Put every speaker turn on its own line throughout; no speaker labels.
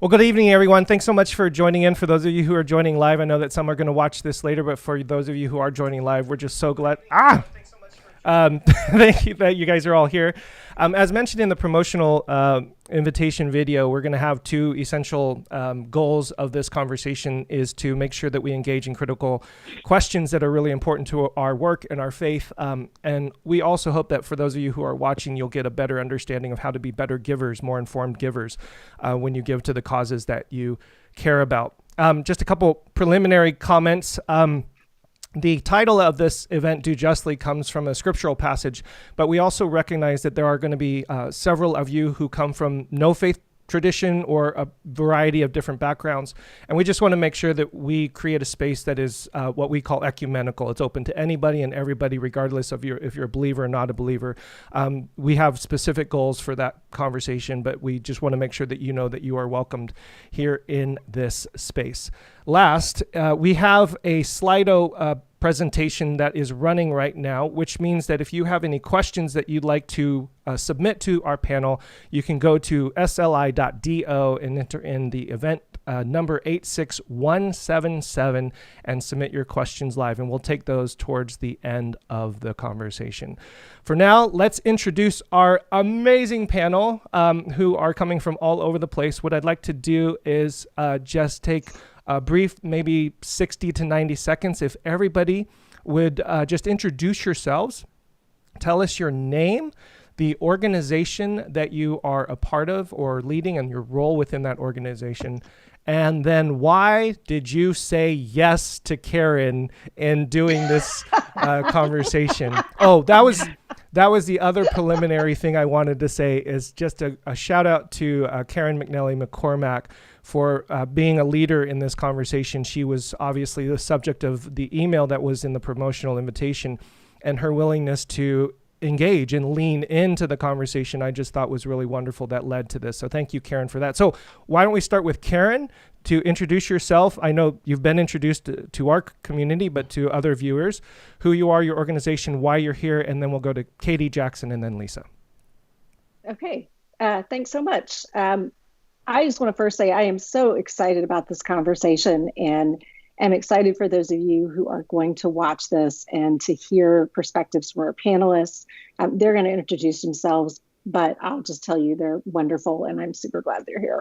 Well, good evening, everyone. Thanks so much for joining in. For those of you who are joining live, I know that some are going to watch this later, but for those of you who are joining live, we're just so glad. Thank you that you guys are all here. As mentioned in the promotional invitation video, we're going to have two essential goals of this conversation is to make sure that we engage in critical questions that are really important to our work and our faith. And we also hope that for those of you who are watching, you'll get a better understanding of how to be better givers, more informed givers when you give to the causes that you care about. Just a couple preliminary comments. The title of this event, Do Justly, comes from a scriptural passage, but we also recognize that there are going to be several of you who come from no faith tradition or a variety of different backgrounds. And we just want to make sure that we create a space that is what we call ecumenical. It's open to anybody and everybody, regardless of if you're a believer or not a believer. We have specific goals for that conversation, but we just want to make sure that you know that you are welcomed here in this space. Last, we have a Slido presentation that is running right now, which means that if you have any questions that you'd like to submit to our panel, you can go to sli.do and enter in the event number 86177 and submit your questions live, and we'll take those towards the end of the conversation. For now, let's introduce our amazing panel who are coming from all over the place. What I'd like to do is just take a brief, maybe 60 to 90 seconds. If everybody would just introduce yourselves, tell us your name, the organization that you are a part of or leading, and your role within that organization. And then why did you say yes to Karen in doing this conversation? Oh, that was the other preliminary thing I wanted to say is just a shout out to Karen McNally McCormack for being a leader in this conversation. She was obviously the subject of the email that was in the promotional invitation, and her willingness to engage and lean into the conversation I just thought was really wonderful that led to this. So thank you, Karen, for that. So why don't we start with Karen to introduce yourself. I know you've been introduced to our community, but to other viewers, who you are, your organization, why you're here, and then we'll go to Katie, Jackson, and then Lisa.
Okay, thanks so much. I just want to first say I am so excited about this conversation, and I'm excited for those of you who are going to watch this and to hear perspectives from our panelists. They're going to introduce themselves, but I'll just tell you they're wonderful, and I'm super glad they're here.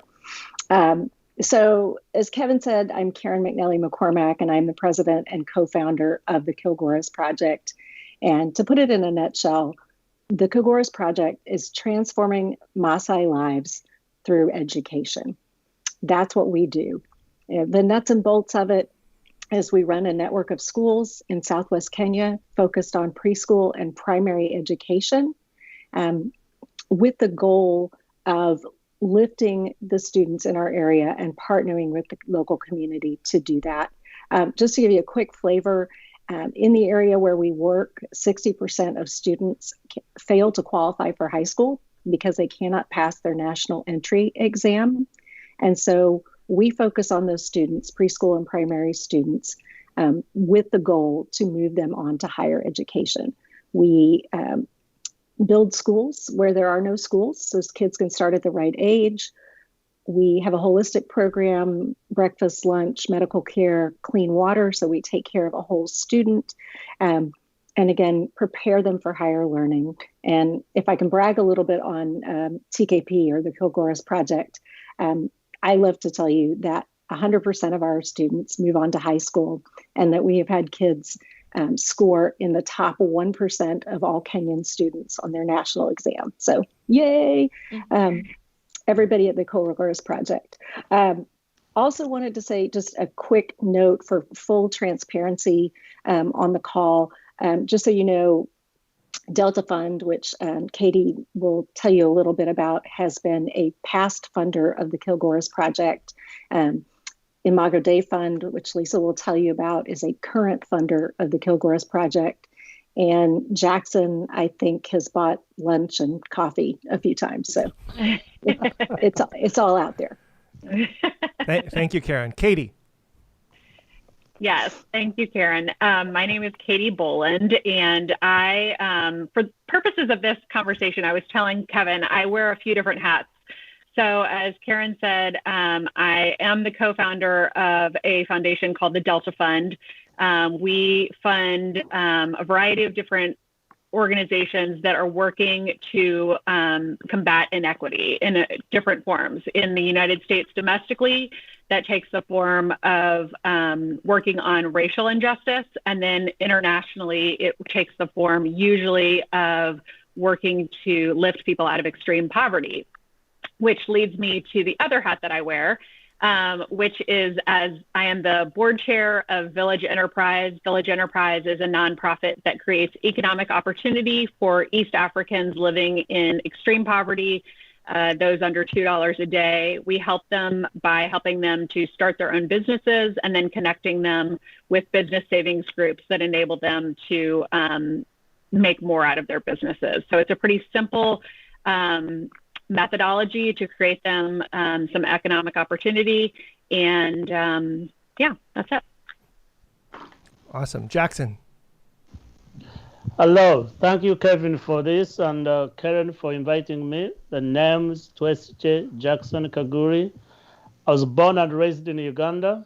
So as Kevin said, I'm Karen McNally McCormack, and I'm the president and co-founder of the Kilgoras Project. And to put it in a nutshell, the Kilgoras Project is transforming Maasai lives through education. That's what we do. The nuts and bolts of it is we run a network of schools in Southwest Kenya focused on preschool and primary education, with the goal of lifting the students in our area and partnering with the local community to do that. Just to give you a quick flavor, in the area where we work, 60% of students fail to qualify for high school because they cannot pass their national entry exam. And so we focus on those students, preschool and primary students, with the goal to move them on to higher education. We build schools where there are no schools, so kids can start at the right age. We have a holistic program, breakfast, lunch, medical care, clean water, so we take care of a whole student. And again, prepare them for higher learning. And if I can brag a little bit on TKP, or the Kilgoras Project, I love to tell you that 100% of our students move on to high school, and that we have had kids score in the top 1% of all Kenyan students on their national exam. So yay, everybody at the Kilgoras Project. Also wanted to say just a quick note for full transparency on the call. Just so you know, Delta Fund, which Katie will tell you a little bit about, has been a past funder of the Kilgoras Project. Imago Dei Fund, which Lisa will tell you about, is a current funder of the Kilgoras Project. And Jackson, I think, has bought lunch and coffee a few times. So it's all out there.
Thank you, Karen. Katie.
Yes, thank you, Karen. My name is Katie Boland, and I, for purposes of this conversation, I was telling Kevin, I wear a few different hats. So as Karen said, I am the co-founder of a foundation called the Delta Fund. We fund a variety of different organizations that are working to combat inequity in different forms. In the United States domestically, that takes the form of working on racial injustice. And then internationally, it takes the form usually of working to lift people out of extreme poverty, which leads me to the other hat that I wear, which is as I am the board chair of Village Enterprise. Village Enterprise is a nonprofit that creates economic opportunity for East Africans living in extreme poverty, those under $2 a day. We help them by helping them to start their own businesses and then connecting them with business savings groups that enable them to make more out of their businesses. So it's a pretty simple methodology to create them some economic opportunity. And yeah, that's it.
Awesome. Jackson.
Hello. Thank you, Kevin, for this, and Karen for inviting me. The name's Twesche Jackson Kaguri. I was born and raised in Uganda,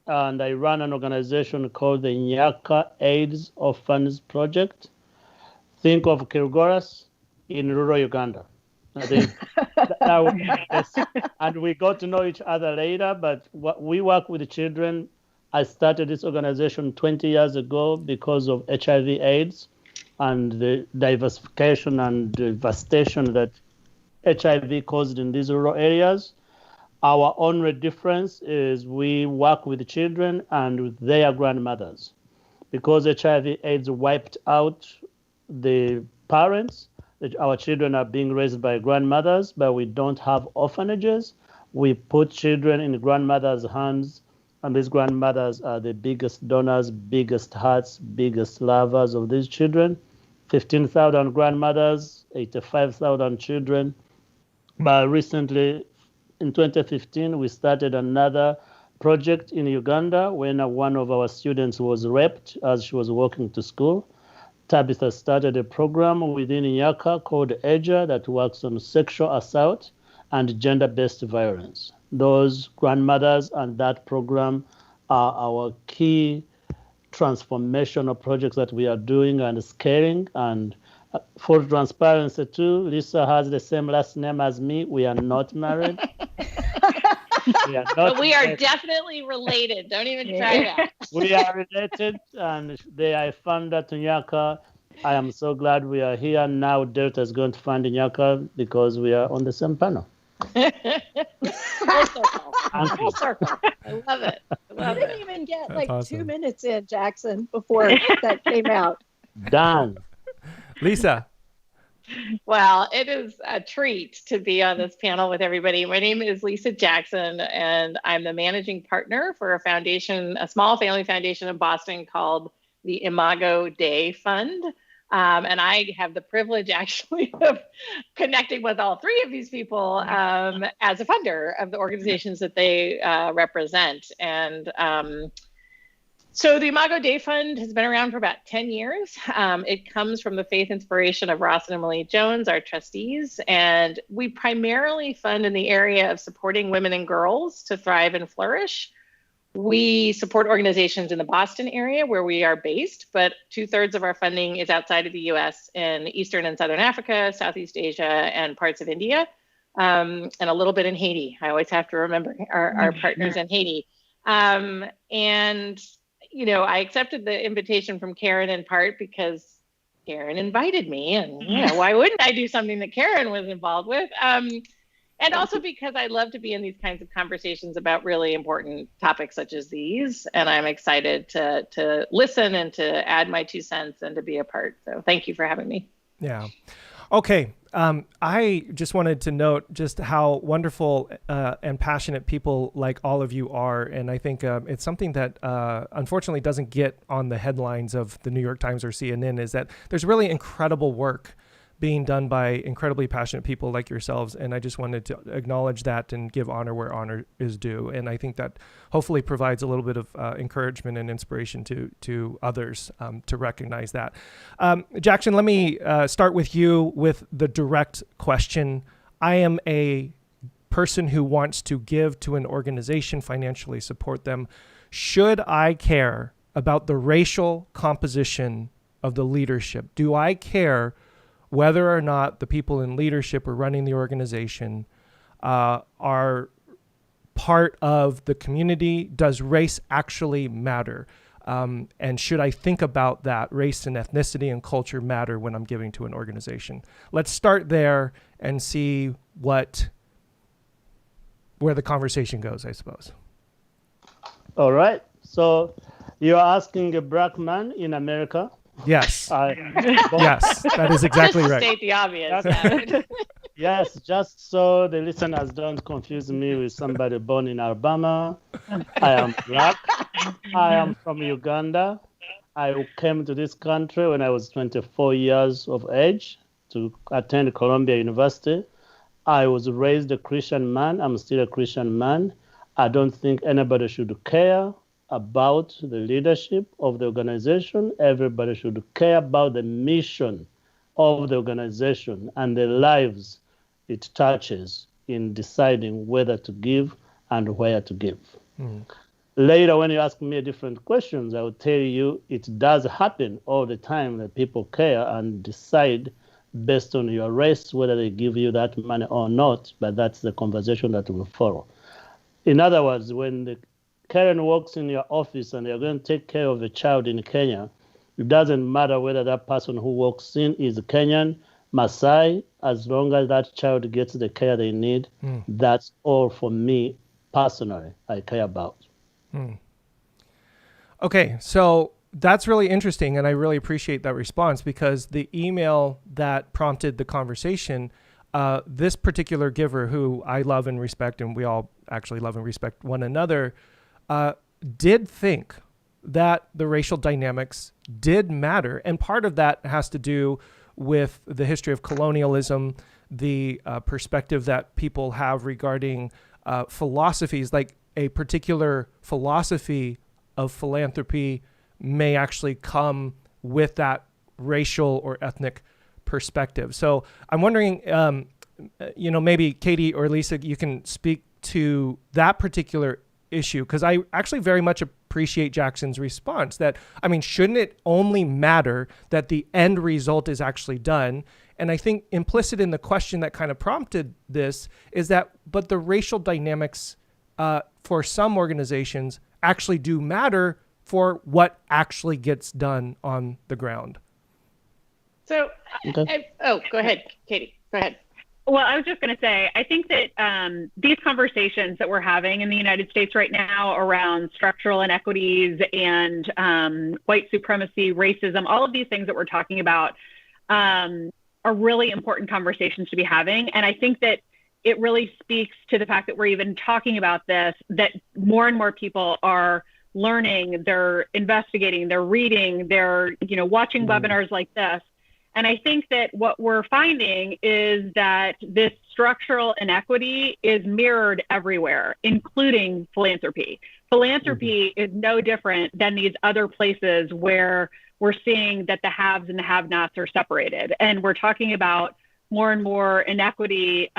and I run an organization called the Nyaka AIDS Orphans Project. Think of Kilgoras in rural Uganda. I think and we got to know each other later, but we work with children. I started this organization 20 years ago because of HIV/AIDS and the diversification and devastation that HIV caused in these rural areas. Our only difference is we work with children and with their grandmothers. Because HIV/AIDS wiped out the parents, our children are being raised by grandmothers, but we don't have orphanages. We put children in grandmothers' hands, and these grandmothers are the biggest donors, biggest hearts, biggest lovers of these children. 15,000 grandmothers, 85,000 children. But recently, in 2015, we started another project in Uganda when one of our students was raped as she was walking to school. Tabitha started a program within Nyaka called EJA that works on sexual assault and gender-based violence. Those grandmothers and that program are our key transformational projects that we are doing and scaling. And for transparency too, Lisa has the same last name as me. We are not married.
But we are definitely related. Don't even try that.
We are related, and they are funded to Nyaka. I am so glad we are here now. Delta is going to fund Nyaka because we are on the same panel.
Full circle. Full circle. I love it.
I didn't even get like
awesome.
2 minutes in, Jackson, before that came out.
Done.
Lisa.
Well, it is a treat to be on this panel with everybody. My name is Lisa Jackson, and I'm the managing partner for a foundation, a small family foundation in Boston called the Imago Dei Fund. And I have the privilege actually of connecting with all three of these people as a funder of the organizations that they represent. And so the Imago Dei Fund has been around for about 10 years. It comes from the faith inspiration of Ross and Emily Jones, our trustees, and we primarily fund in the area of supporting women and girls to thrive and flourish. We support organizations in the Boston area where we are based, but 2/3 of our funding is outside of the US in Eastern and Southern Africa, Southeast Asia, and parts of India, and a little bit in Haiti. I always have to remember our partners in Haiti. And you know, I accepted the invitation from Karen in part because Karen invited me, and you know, why wouldn't I do something that Karen was involved with? And also because I love to be in these kinds of conversations about really important topics such as these, and I'm excited to listen and to add my 2 cents and to be a part. So thank you for having me.
Yeah. Okay. I just wanted to note just how wonderful and passionate people like all of you are. And I think it's something that unfortunately doesn't get on the headlines of the New York Times or CNN, is that there's really incredible work being done by incredibly passionate people like yourselves. And I just wanted to acknowledge that and give honor where honor is due. And I think that hopefully provides a little bit of encouragement and inspiration to others to recognize that. Jackson, let me start with you with the direct question. I am a person who wants to give to an organization, financially support them, should I care about the racial composition of the leadership? Do I care whether or not the people in leadership or running the organization are part of the community? Does race actually matter? And should I think about that? Race and ethnicity and culture matter when I'm giving to an organization. Let's start there and see where the conversation goes, I suppose.
All right. So you're asking a black man in America?
Yes. Yes, that is exactly
Just to
right.
state the obvious.
Yes, just so the listeners don't confuse me with somebody born in Alabama. I am black. I am from Uganda. I came to this country when I was 24 years of age to attend Columbia University. I was raised a Christian man. I'm still a Christian man. I don't think anybody should care about the leadership of the organization. Everybody should care about the mission of the organization and the lives it touches in deciding whether to give and where to give. Later, when you ask me different questions, I will tell you it does happen all the time that people care and decide based on your race whether they give you that money or not, but that's the conversation that will follow. In other words, when the Karen walks in your office and they're going to take care of a child in Kenya, it doesn't matter whether that person who walks in is Kenyan, Maasai, as long as that child gets the care they need, that's all for me personally I care about.
Okay, so that's really interesting, and I really appreciate that response, because the email that prompted the conversation, this particular giver, who I love and respect, and we all actually love and respect one another, did think that the racial dynamics did matter. And part of that has to do with the history of colonialism, the perspective that people have regarding philosophies, like a particular philosophy of philanthropy may actually come with that racial or ethnic perspective. So I'm wondering, maybe Katie or Lisa, you can speak to that particular issue, because I actually very much appreciate Jackson's response that, shouldn't it only matter that the end result is actually done? And I think implicit in the question that kind of prompted this is that, but the racial dynamics for some organizations actually do matter for what actually gets done on the ground.
So, go ahead, Katie. Go ahead.
Well, I was just going to say, I think that these conversations that we're having in the United States right now around structural inequities and white supremacy, racism, all of these things that we're talking about are really important conversations to be having. And I think that it really speaks to the fact that we're even talking about this, that more and more people are learning, they're investigating, they're reading, they're watching webinars like this. And I think that what we're finding is that this structural inequity is mirrored everywhere, including philanthropy. Philanthropy is no different than these other places where we're seeing that the haves and the have-nots are separated. And we're talking about more and more inequity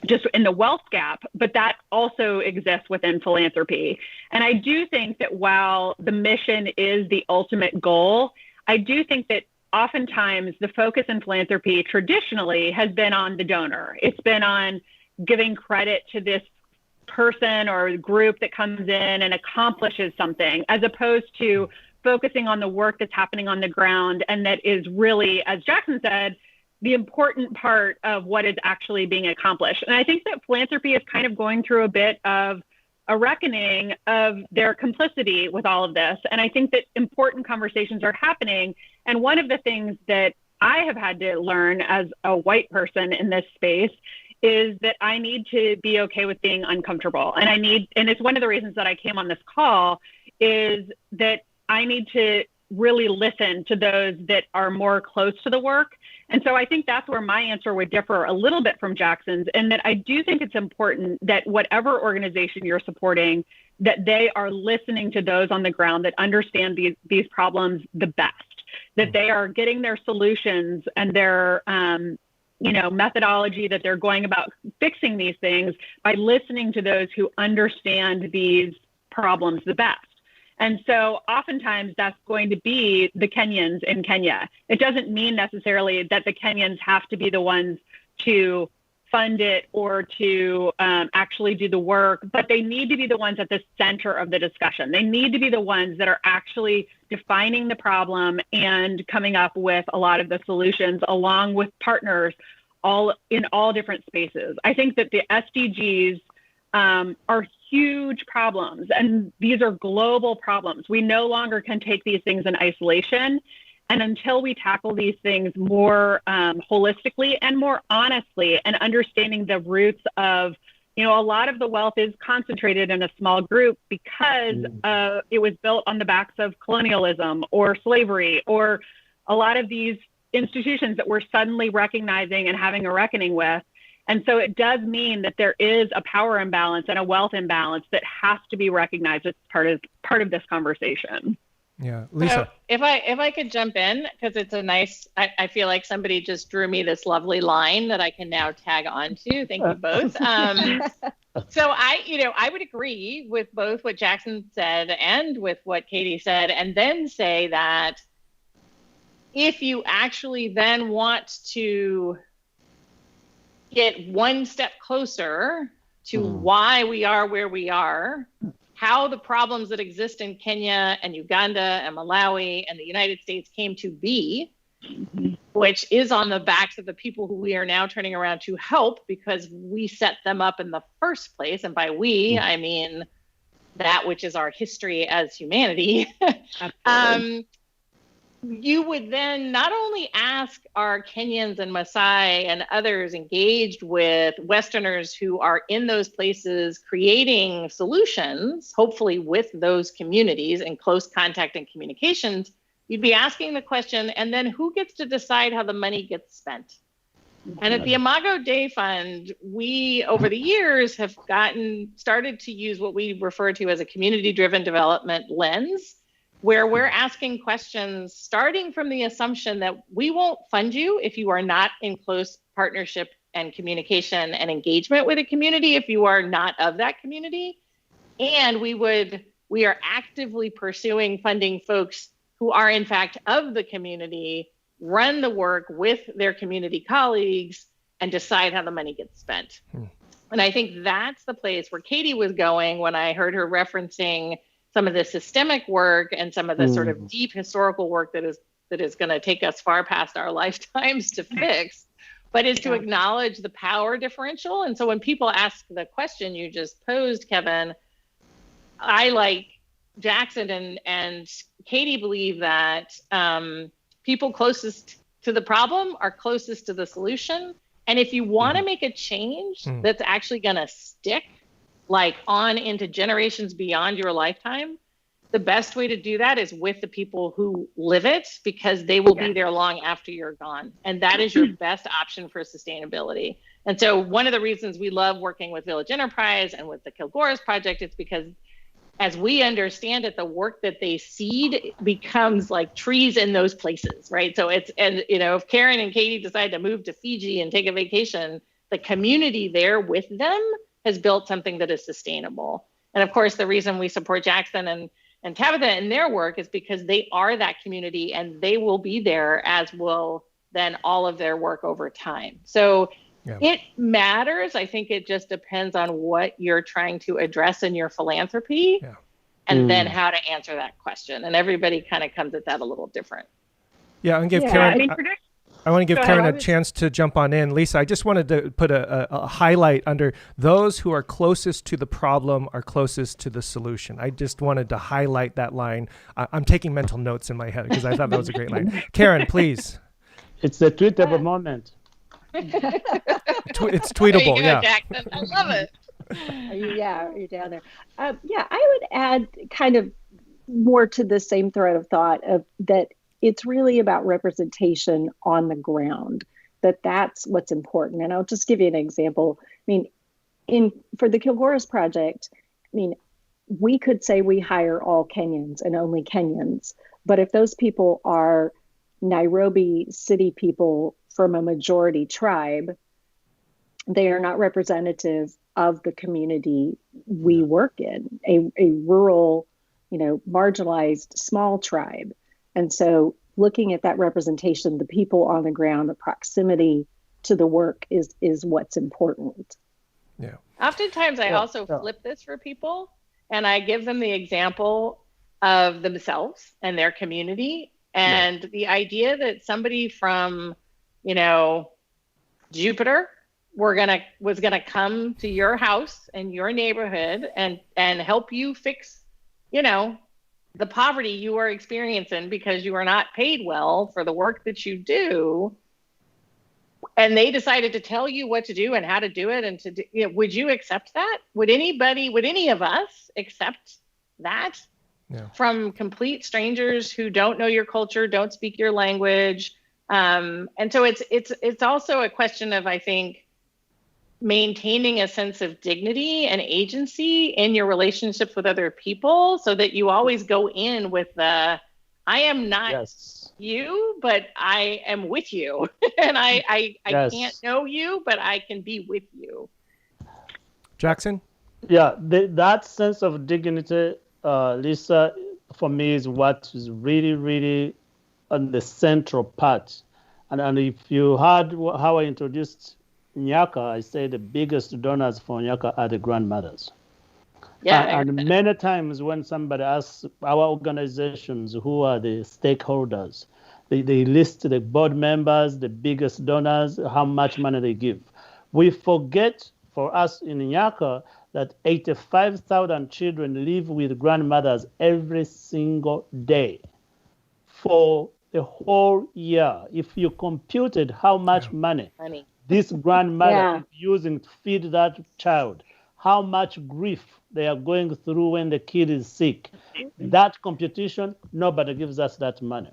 just in the wealth gap, but that also exists within philanthropy. And I do think that while the mission is the ultimate goal, I do think that oftentimes the focus in philanthropy traditionally has been on the donor. It's been on giving credit to this person or group that comes in and accomplishes something, as opposed to focusing on the work that's happening on the ground. And that is really, as Jackson said, the important part of what is actually being accomplished. And I think that philanthropy is kind of going through a bit of a reckoning of their complicity with all of this. And I think that important conversations are happening. And one of the things that I have had to learn as a white person in this space is that I need to be okay with being uncomfortable. And it's one of the reasons that I came on this call, is that I need to really listen to those that are more close to the work. And so I think that's where my answer would differ a little bit from Jackson's, and that I do think it's important that whatever organization you're supporting, that they are listening to those on the ground that understand these problems the best, that they are getting their solutions and their methodology that they're going about fixing these things by listening to those who understand these problems the best. And so oftentimes that's going to be the Kenyans in Kenya. It doesn't mean necessarily that the Kenyans have to be the ones to fund it or to actually do the work, but they need to be the ones at the center of the discussion. They need to be the ones that are actually defining the and coming up with a lot of the solutions along with partners all in all different spaces. I think that the SDGs are huge problems, and these are global problems. We no longer can take these things in isolation. And until we tackle these things more holistically and more honestly, and understanding the roots of, a lot of the wealth is concentrated in a small group because it was built on the backs of colonialism or slavery or a lot of these institutions that we're suddenly recognizing and having a reckoning with. And so it does mean that there is a power imbalance and a wealth imbalance that has to be recognized as part of this conversation.
Yeah, Lisa.
So if I could jump in, because it's a nice, I feel like somebody just drew me this lovely line that I can now tag onto. Thank you both. So I would agree with both what Jackson said and with what Katie said, and then say that if you actually then want to get one step closer to why we are where we are, how the problems that exist in Kenya and Uganda and Malawi and the United States came to be, which is on the backs of the people who we are now turning around to help because we set them up in the first place. And by we, I mean that which is our history as humanity. You would then not only ask our Kenyans and Maasai and others engaged with Westerners who are in those places creating solutions, hopefully with those communities in close contact and communications, you'd be asking the question, and then who gets to decide how the money gets spent? And at the Imago Dei Fund, we, over the years, have started to use what we refer to as a community-driven development lens, where we're asking questions starting from the assumption that we won't fund you if you are not in close partnership and communication and engagement with a community, if you are not of that community. And we are actively pursuing funding folks who are in fact of the community, run the work with their community colleagues, and decide how the money gets spent. And I think that's the place where Katie was going when I heard her referencing some of the systemic work and some of the sort of deep historical work that is going to take us far past our lifetimes to fix, but is to acknowledge the power differential. And so when people ask the question you just posed, Kevin, I, like Jackson and Katie, believe that people closest to the problem are closest to the solution. And if you want to make a change that's actually going to stick, like on into generations beyond your lifetime, the best way to do that is with the people who live it, because they will be there long after you're gone. And that is your best option for sustainability. And so one of the reasons we love working with Village Enterprise and with the Kilgoras Project is because as we understand it, the work that they seed becomes like trees in those places, right? So if Karen and Katie decide to move to Fiji and take a vacation, the community there with them has built something that is sustainable. And of course, the reason we support Jackson and Tabitha in their work is because they are that community, and they will be there, as will then all of their work over time. So it matters. I think it just depends on what you're trying to address in your philanthropy and then how to answer that question. And everybody kind of comes at that a little different.
Yeah, and give Karen... I want to give Karen a chance to jump on in. Lisa, I just wanted to put a highlight under those who are closest to the problem are closest to the solution. I just wanted to highlight that line. I'm taking mental notes in my head because I thought that was a great line. Karen, please.
It's the tweetable moment.
It's tweetable,
there you go, Jackson. I love it.
You're down there. I would add kind of more to the same thread of thought of that it's really about representation on the ground, that's what's important. And I'll just give you an example. I mean, for the Kilgoras Project, we could say we hire all Kenyans and only Kenyans, but if those people are Nairobi city people from a majority tribe, they are not representative of the community we work in, a rural, marginalized small tribe. And so looking at that representation, the people on the ground, the proximity to the work is what's important.
Yeah.
Oftentimes I also flip this for people, and I give them the example of themselves and their community, and the idea that somebody from, Jupiter was gonna come to your house and your neighborhood and help you fix, the poverty you are experiencing because you are not paid well for the work that you do. And they decided to tell you what to do and how to do it, and to do, would you accept that? Would any of us accept that from complete strangers who don't know your culture, don't speak your language? And so it's also a question of, I think, maintaining a sense of dignity and agency in your relationships with other people, so that you always go in with the, I am not you, but I am with you. And I can't know you, but I can be with you.
Jackson?
Yeah, that sense of dignity, Lisa, for me is what is really, really on the central part. And if you heard how I introduced Nyaka, I say the biggest donors for Nyaka are the grandmothers. Yeah, and many times when somebody asks our organizations who are the stakeholders, they list the board members, the biggest donors, how much money they give. We forget, for us in Nyaka, that 85,000 children live with grandmothers every single day for the whole year. If you computed how much money this grandmother is using to feed that child, how much grief they are going through when the kid is sick, that computation, nobody gives us that money.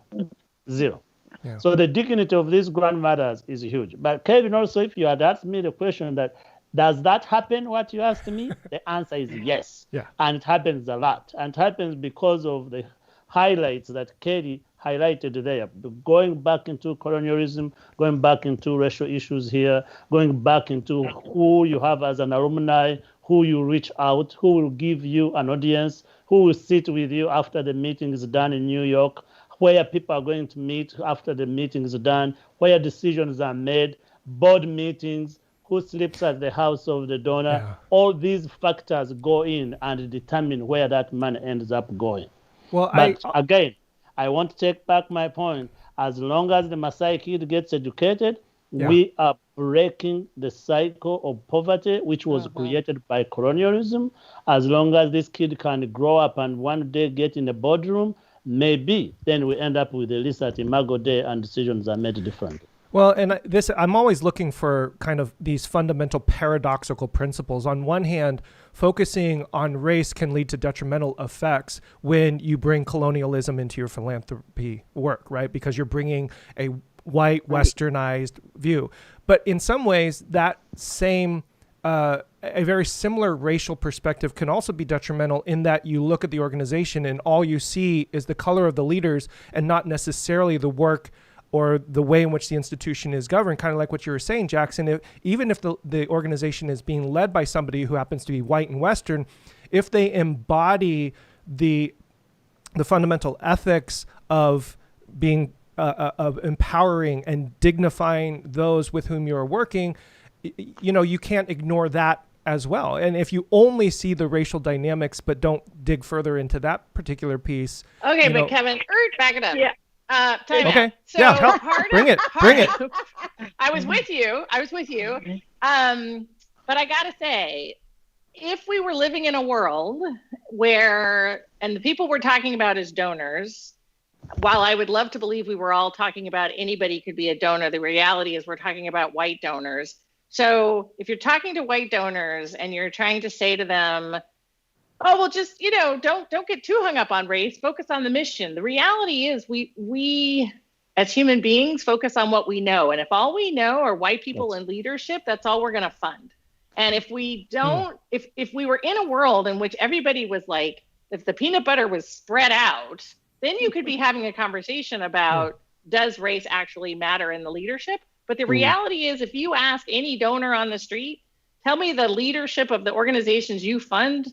Zero. Yeah. So the dignity of these grandmothers is huge. But Kevin, also, if you had asked me the question that, does that happen, what you asked me? The answer is yes. Yeah. And it happens a lot. And it happens because of the highlights that Katie highlighted there, going back into colonialism, going back into racial issues here, going back into who you have as an alumni, who you reach out, who will give you an audience, who will sit with you after the meeting is done in New York, where people are going to meet after the meeting is done, where decisions are made, board meetings, who sleeps at the house of the donor. Yeah. All these factors go in and determine where that money ends up going. Well, but again, I want to take back my point. As long as the Maasai kid gets educated, we are breaking the cycle of poverty, which was created by colonialism. As long as this kid can grow up and one day get in the boardroom, maybe then we end up with a list at Imago Day and decisions are made differently.
Well, and I'm always looking for kind of these fundamental paradoxical principles. On one hand, focusing on race can lead to detrimental effects when you bring colonialism into your philanthropy work, right? Because you're bringing a white, westernized view. But in some ways, that same, a very similar racial perspective can also be detrimental in that you look at the organization and all you see is the color of the leaders and not necessarily the work or the way in which the institution is governed, kind of like what you were saying, Jackson. Even if the organization is being led by somebody who happens to be white and Western, if they embody the fundamental ethics of being of empowering and dignifying those with whom you're working, you can't ignore that as well. And if you only see the racial dynamics but don't dig further into that particular piece,
okay, but Kevin, back it up. Yeah.
Okay.
So
bring it.
I was with you. But I gotta say, if we were living in a world where, and the people we're talking about as donors, while I would love to believe we were all talking about anybody could be a donor, the reality is we're talking about white donors. So if you're talking to white donors and you're trying to say to them, oh, well, just, don't get too hung up on race, focus on the mission. The reality is we as human beings focus on what we know. And if all we know are white people in leadership, that's all we're going to fund. And if we don't, if we were in a world in which everybody was like, if the peanut butter was spread out, then you could be having a conversation about, does race actually matter in the leadership? But the reality is, if you ask any donor on the street, tell me the leadership of the organizations you fund,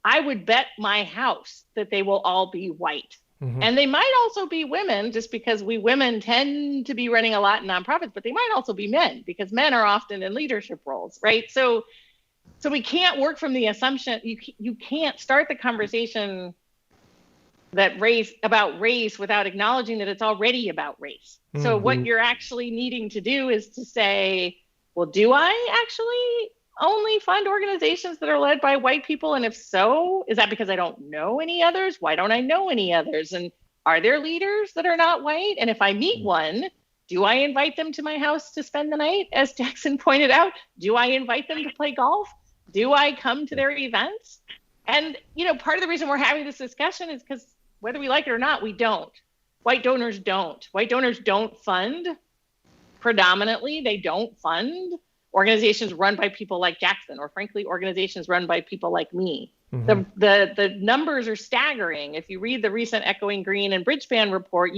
I would bet my house that they will all be white. And they might also be women, just because we women tend to be running a lot in nonprofits, but they might also be men, because men are often in leadership roles, right? So we can't work from the assumption, you can't start the conversation about race without acknowledging that it's already about race. So what you're actually needing to do is to say, well, do I actually only fund organizations that are led by white people? And if so, is that because I don't know any others? Why don't I know any others? And are there leaders that are not white? And if I meet one, do I invite them to my house to spend the night? As Jackson pointed out, do I invite them to play golf? Do I come to their events? And, part of the reason we're having this discussion is because whether we like it or not, we don't. White donors don't. White donors don't fund. Predominantly, they don't fund organizations run by people like Jackson, or frankly, organizations run by people like me. The numbers are staggering. If you read the recent Echoing Green and Bridgespan report,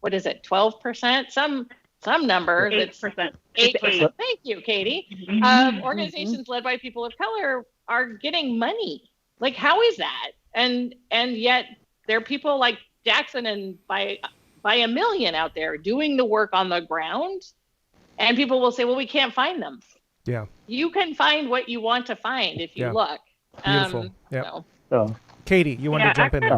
what is it, 12%? Some number.
8%.
8%. Thank you, Katie. Organizations led by people of color are getting money. Like, how is that? And yet there are people like Jackson and by a million out there doing the work on the ground. And people will say, well, we can't find them. Yeah. You can find what you want to find if you look.
Beautiful. Katie, you want to jump in there?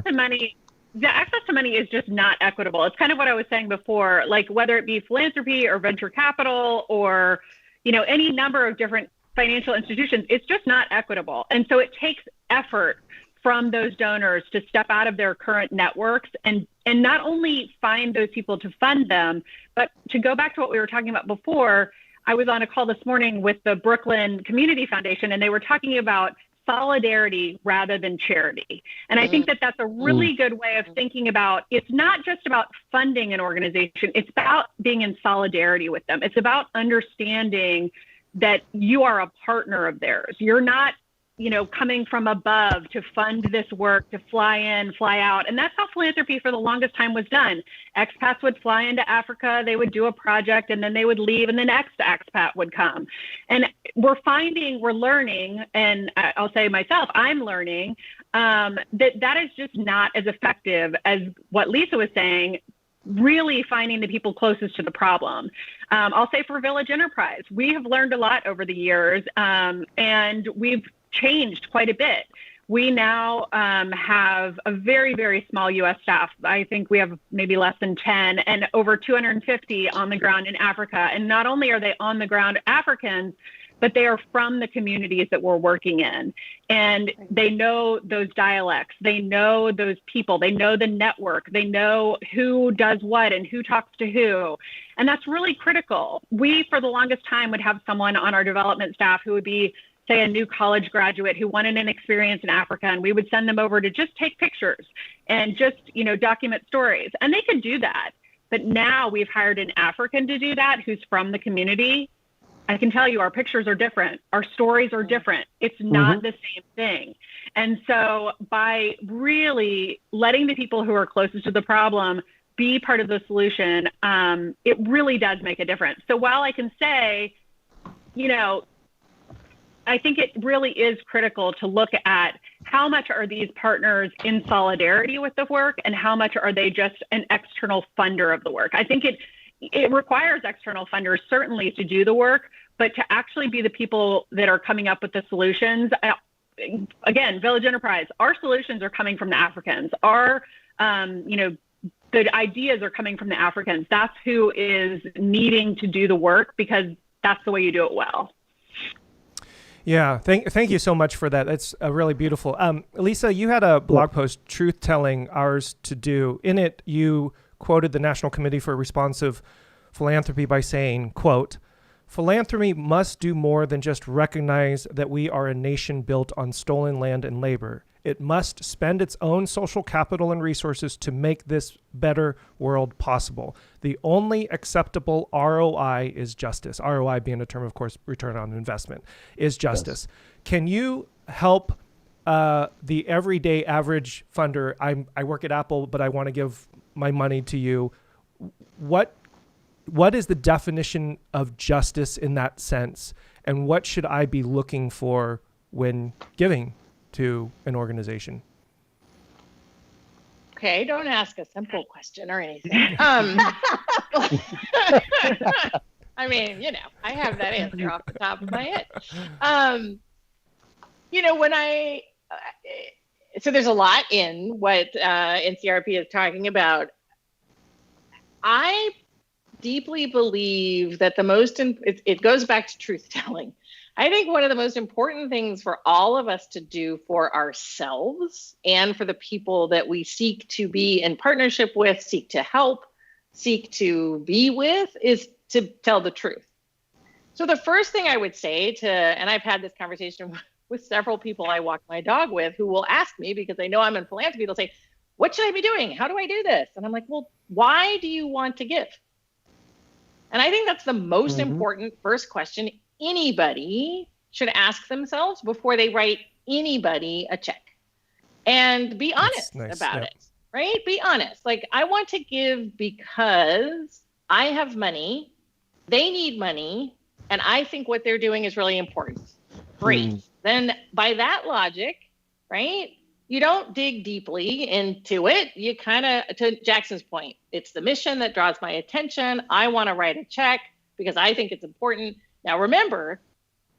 Access to money is just not equitable. It's kind of what I was saying before, like whether it be philanthropy or venture capital or, any number of different financial institutions, it's just not equitable. And so it takes effort from those donors to step out of their current networks and not only find those people to fund them, but to go back to what we were talking about before. I was on a call this morning with the Brooklyn Community Foundation, and they were talking about solidarity rather than charity. And I think that that's a really good way of thinking about, it's not just about funding an organization, it's about being in solidarity with them. It's about understanding that you are a partner of theirs. You're not coming from above to fund this work, to fly in, fly out. And that's how philanthropy for the longest time was done. Expats would fly into Africa, they would do a project, and then they would leave, and the next expat would come. And we're learning, and I'll say myself, I'm learning that is just not as effective as what Lisa was saying, really finding the people closest to the problem. I'll say for Village Enterprise, we have learned a lot over the years, and we've changed quite a bit. We now have a very, very small U.S. staff. I think we have maybe less than 10 and over 250 on the ground in Africa. And not only are they on the ground Africans, but they are from the communities that we're working in. And they know those dialects. They know those people. They know the network. They know who does what and who talks to who. And that's really critical. We, for the longest time, would have someone on our development staff who would be, say, a new college graduate who wanted an experience in Africa, and we would send them over to just take pictures and just, document stories. And they could do that. But now we've hired an African to do that who's from the community. I can tell you our pictures are different. Our stories are different. It's not the same thing. And so by really letting the people who are closest to the problem be part of the solution, it really does make a difference. So while I can say, I think it really is critical to look at how much are these partners in solidarity with the work and how much are they just an external funder of the work. I think it requires external funders certainly to do the work, but to actually be the people that are coming up with the solutions. Again, Village Enterprise, our solutions are coming from the Africans. Our, the ideas are coming from the Africans. That's who is needing to do the work because that's the way you do it well.
Yeah, thank you so much for that. That's really beautiful. Lisa, you had a blog post, Truth Telling, Ours to Do. In it, you quoted the National Committee for Responsive Philanthropy by saying, quote, "Philanthropy must do more than just recognize that we are a nation built on stolen land and labor. It must spend its own social capital and resources to make this better world possible. The only acceptable ROI is justice." ROI being a term, of course, return on investment, is justice. Yes. Can you help the everyday average funder? I work at Apple, but I want to give my money to you. What what is the definition of justice in that sense? And what should I be looking for when giving to an organization?
Okay, don't ask a simple question or anything. I mean, you know, I have that answer off the top of my head. You know, when so there's a lot in what NCRP is talking about. I deeply believe that it goes back to truth telling. I think one of the most important things for all of us to do for ourselves and for the people that we seek to be in partnership with, seek to help, seek to be with, is to tell the truth. So the first thing I would say and I've had this conversation with several people I walk my dog with who will ask me, because they know I'm in philanthropy, they'll say, what should I be doing? How do I do this? And I'm like, well, why do you want to give? And I think that's the most important first question anybody should ask themselves before they write anybody a check. And be honest about it, right? Be honest. Like, I want to give because I have money, they need money, and I think what they're doing is really important. Great. Then by that logic, right, you don't dig deeply into it. You kind of, to Jackson's point, it's the mission that draws my attention. I want to write a check because I think it's important. Now, remember,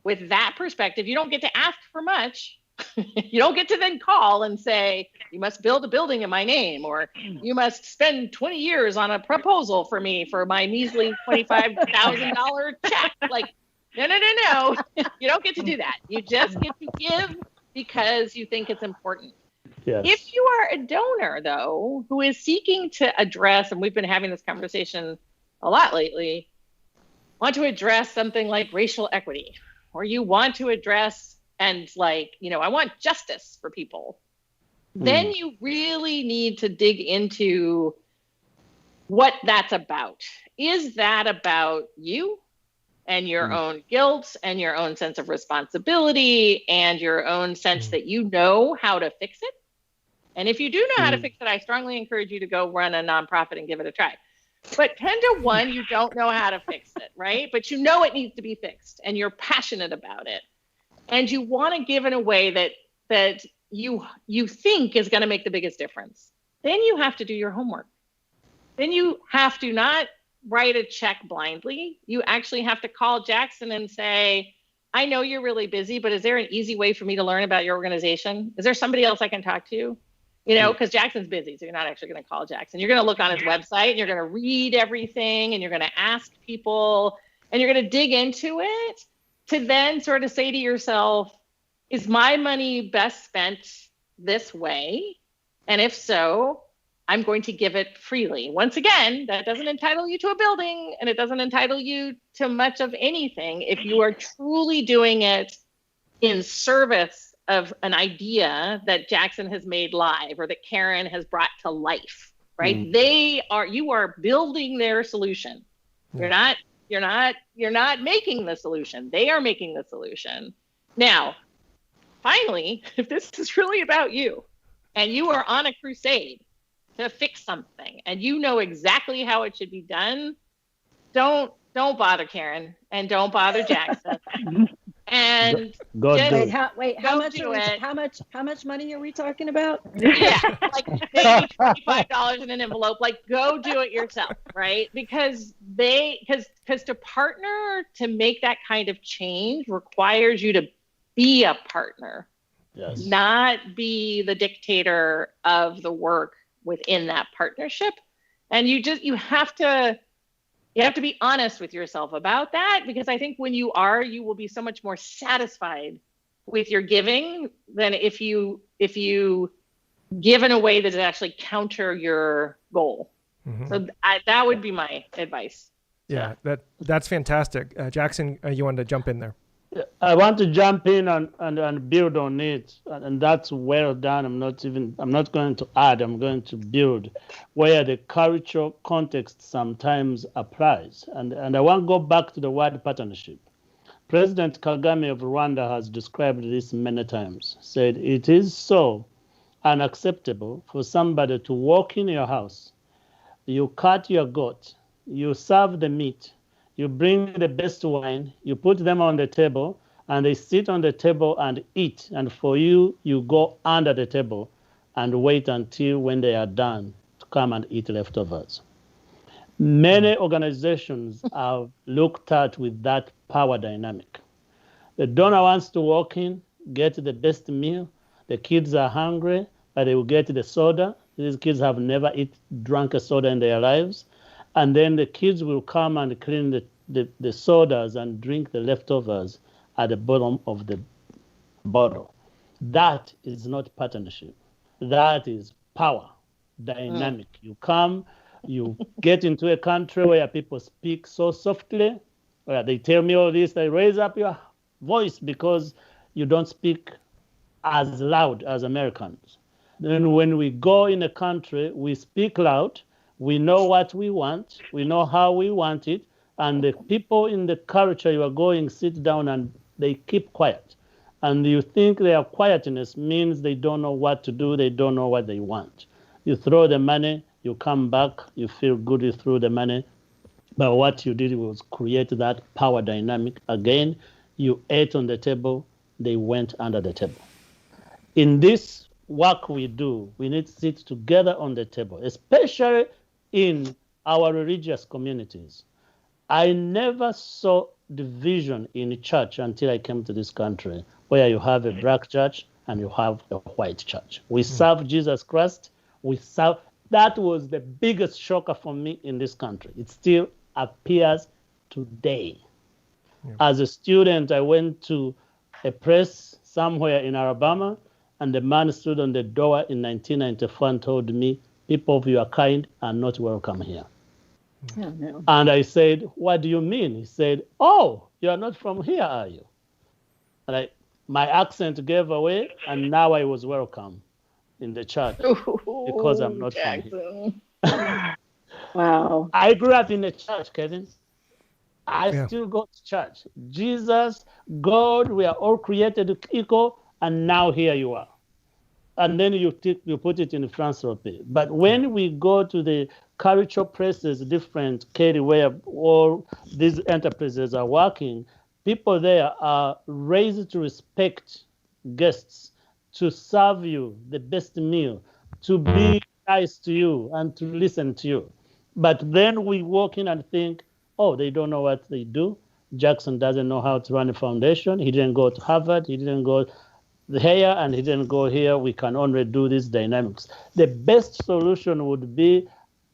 with that perspective, you don't get to ask for much. You don't get to then call and say, you must build a building in my name, or you must spend 20 years on a proposal for me for my measly $25,000 check. Like, no. You don't get to do that. You just get to give because you think it's important.
Yes.
If you are a donor, though, who is seeking to address, and we've been having this conversation a lot lately, want to address something like racial equity, or you want to address and like, you know, I want justice for people, then you really need to dig into what that's about. Is that about you and your own guilt and your own sense of responsibility and your own sense that you know how to fix it? And if you do know how to fix it, I strongly encourage you to go run a nonprofit and give it a try. But 10 to 1, you don't know how to fix it, right? But you know it needs to be fixed and you're passionate about it. And you want to give in a way that you think is going to make the biggest difference. Then you have to do your homework. Then you have to not write a check blindly. You actually have to call Jackson and say, I know you're really busy, but is there an easy way for me to learn about your organization? Is there somebody else I can talk to? You know, because Jackson's busy, so you're not actually going to call Jackson. You're going to look on his website, and you're going to read everything, and you're going to ask people, and you're going to dig into it to then sort of say to yourself, is my money best spent this way? And if so, I'm going to give it freely. Once again, that doesn't entitle you to a building, and it doesn't entitle you to much of anything if you are truly doing it in service of an idea that Jackson has made live or that Karen has brought to life, right? You are building their solution. Yeah. You're not making the solution. They are making the solution. Now, finally, if this is really about you and you are on a crusade to fix something and you know exactly how it should be done, don't bother Karen and don't bother Jackson. And
how much money are we talking about?
Yeah, like maybe $25 in an envelope. Like, go do it yourself, right? Because to partner to make that kind of change requires you to be a partner, not be the dictator of the work within that partnership. And you have to be honest with yourself about that, because I think when you will be so much more satisfied with your giving than if you give in a way that is actually counter your goal. So that would be my advice.
Yeah, that's fantastic. Jackson, you wanted to jump in there.
I want to jump in and build on it, and that's well done. I'm not going to add. I'm going to build where the cultural context sometimes applies, and I want to go back to the word partnership. President Kagame of Rwanda has described this many times. Said it is so unacceptable for somebody to walk in your house, you cut your goat, you serve the meat, you bring the best wine, you put them on the table, and they sit on the table and eat. And for you, you go under the table and wait until when they are done to come and eat leftovers. Many organizations have looked at with that power dynamic. The donor wants to walk in, get the best meal. The kids are hungry, but they will get the soda. These kids have never drunk a soda in their lives. And then the kids will come and clean the sodas and drink the leftovers at the bottom of the bottle. That is not partnership. That is power dynamic. You come, you get into a country where people speak so softly, where they tell me all this, they raise up your voice because you don't speak as loud as Americans. Then when we go in a country, we speak loud, we know what we want, we know how we want it, and the people in the culture you are going sit down and they keep quiet. And you think their quietness means they don't know what to do, they don't know what they want. You throw the money, you come back, you feel good, you threw the money. But what you did was create that power dynamic. Again, you ate on the table, they went under the table. In this work we do, we need to sit together on the table, especially in our religious communities. I never saw division in church until I came to this country, where you have a black church and you have a white church. We serve Jesus Christ. That was the biggest shocker for me in this country. It still appears today. Yeah. As a student, I went to a place somewhere in Alabama, and the man stood on the door in 1994 and told me, people of your kind are not welcome here. Oh, no. And I said, what do you mean? He said, oh, you are not from here, are you? And my accent gave away, and now I was welcome in the church because I'm not Jackson. From here.
Wow.
I grew up in the church, Kevin. I still go to church. Jesus, God, we are all created equal, and now here you are. And then you put it in philanthropy. But when we go to the cultural places, different Katie, where all these enterprises are working, people there are raised to respect guests, to serve you the best meal, to be nice to you and to listen to you. But then we walk in and think, oh, they don't know what they do. Jackson doesn't know how to run a foundation. He didn't go to Harvard. He didn't go here and he didn't go here. We can only do these dynamics. The best solution would be,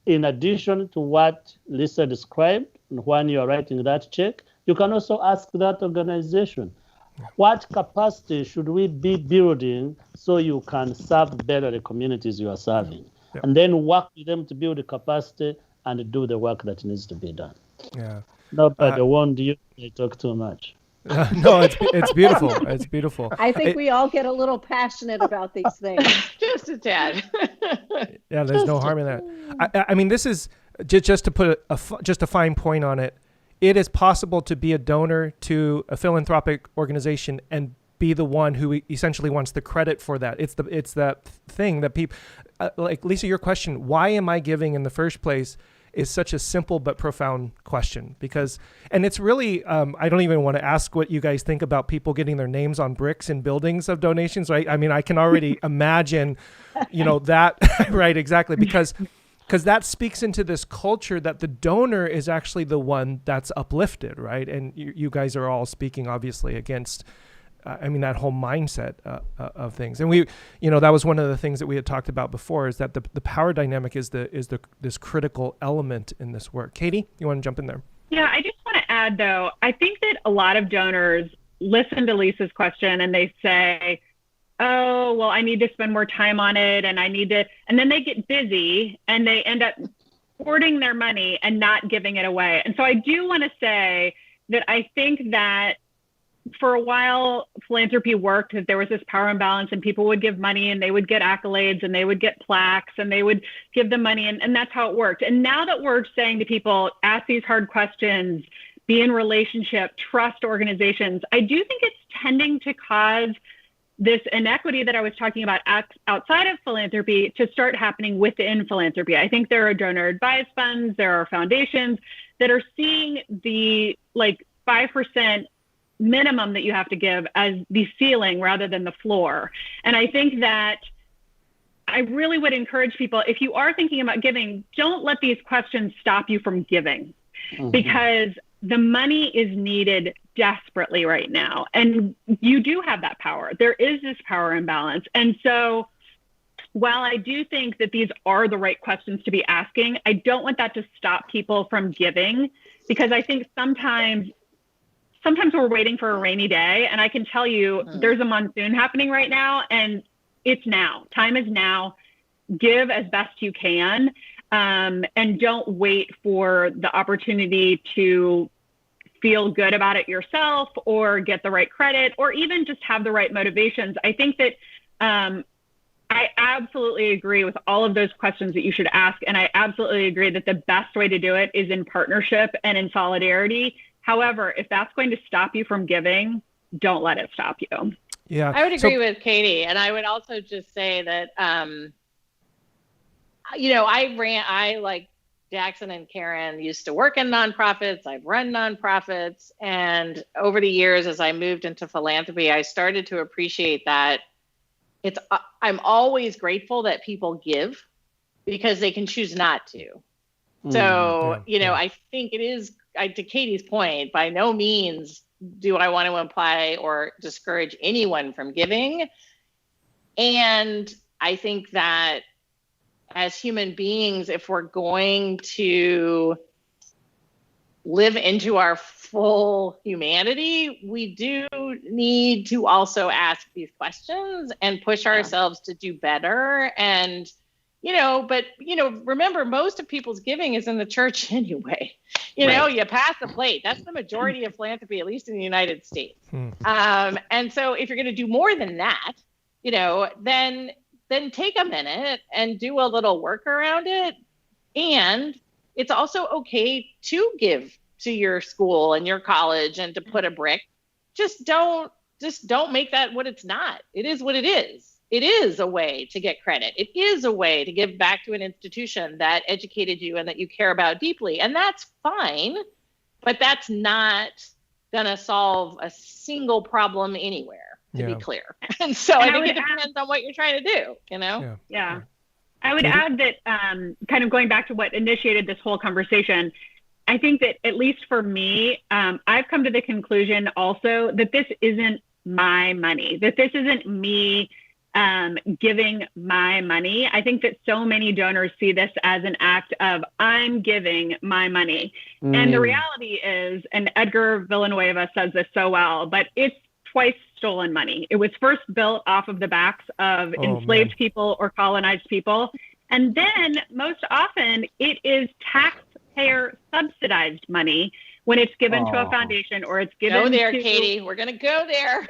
in addition to what Lisa described, when you're writing that check, you can also ask that organization, what capacity should we be building so you can serve better the communities you are serving? Yeah. And then work with them to build the capacity and do the work that needs to be done.
Yeah.
Not by the one you talk too much.
No, it's beautiful. It's beautiful.
I think we all get a little passionate about these things.
Just a tad.
Yeah, there's no harm in that. I mean, this is just to put just a fine point on it. It is possible to be a donor to a philanthropic organization and be the one who essentially wants the credit for that. It's that thing that people like Lisa. Your question, why am I giving in the first place, is such a simple but profound question, because, and it's really, I don't even want to ask what you guys think about people getting their names on bricks in buildings of donations, right? I mean, I can already imagine, that, right, exactly, because that speaks into this culture that the donor is actually the one that's uplifted, right? And you guys are all speaking, obviously, against that whole mindset of things. And we, that was one of the things that we had talked about before, is that the power dynamic is this critical element in this work. Katie, you want to jump in there? Yeah,
I just want to add, though, I think that a lot of donors listen to Lisa's question and they say, oh, well, I need to spend more time on it, and and then they get busy and they end up hoarding their money and not giving it away. And so I do want to say that I think that for a while, philanthropy worked, that there was this power imbalance, and people would give money and they would get accolades and they would get plaques and they would give them money. And that's how it worked. And now that we're saying to people, ask these hard questions, be in relationship, trust organizations, I do think it's tending to cause this inequity that I was talking about outside of philanthropy to start happening within philanthropy. I think there are donor advised funds, there are foundations that are seeing the 5% minimum that you have to give as the ceiling rather than the floor. And I think that I really would encourage people, if you are thinking about giving, don't let these questions stop you from giving, because the money is needed desperately right now. And you do have that power. There is this power imbalance. And so while I do think that these are the right questions to be asking, I don't want that to stop people from giving, because I think sometimes we're waiting for a rainy day. And I can tell you there's a monsoon happening right now, and it's now. Time is now. Give as best you can, and don't wait for the opportunity to feel good about it yourself or get the right credit or even just have the right motivations. I think that I absolutely agree with all of those questions that you should ask. And I absolutely agree that the best way to do it is in partnership and in solidarity. However, if that's going to stop you from giving, don't let it stop you.
Yeah,
I would agree with Katie. And I would also just say that, I like Jackson and Karen used to work in nonprofits. I've run nonprofits. And over the years, as I moved into philanthropy, I started to appreciate that I'm always grateful that people give because they can choose not to. So, I think it is, to Katie's point, by no means do I want to imply or discourage anyone from giving. And I think that as human beings, if we're going to live into our full humanity, we do need to also ask these questions and push ourselves to do better. And, remember, most of people's giving is in the church anyway. You pass the plate. That's the majority of philanthropy, at least in the United States. And so if you're going to do more than that, then take a minute and do a little work around it. And it's also okay to give to your school and your college and to put a brick. Just don't make that what it's not. It is what it is. It is a way to get credit. It is a way to give back to an institution that educated you and that you care about deeply. And that's fine, but that's not going to solve a single problem anywhere, to be clear. And so I think it depends on what you're trying to do,
Yeah. I would add that kind of going back to what initiated this whole conversation, I think that at least for me, I've come to the conclusion also that this isn't my money, that this isn't me giving my money. I think that so many donors see this as an act of I'm giving my money. And the reality is, and Edgar Villanueva says this so well, but it's twice stolen money. It was first built off of the backs of enslaved people or colonized people. And then most often it is taxpayer subsidized money when it's given to a foundation or it's given to...
Katie. We're going to go there.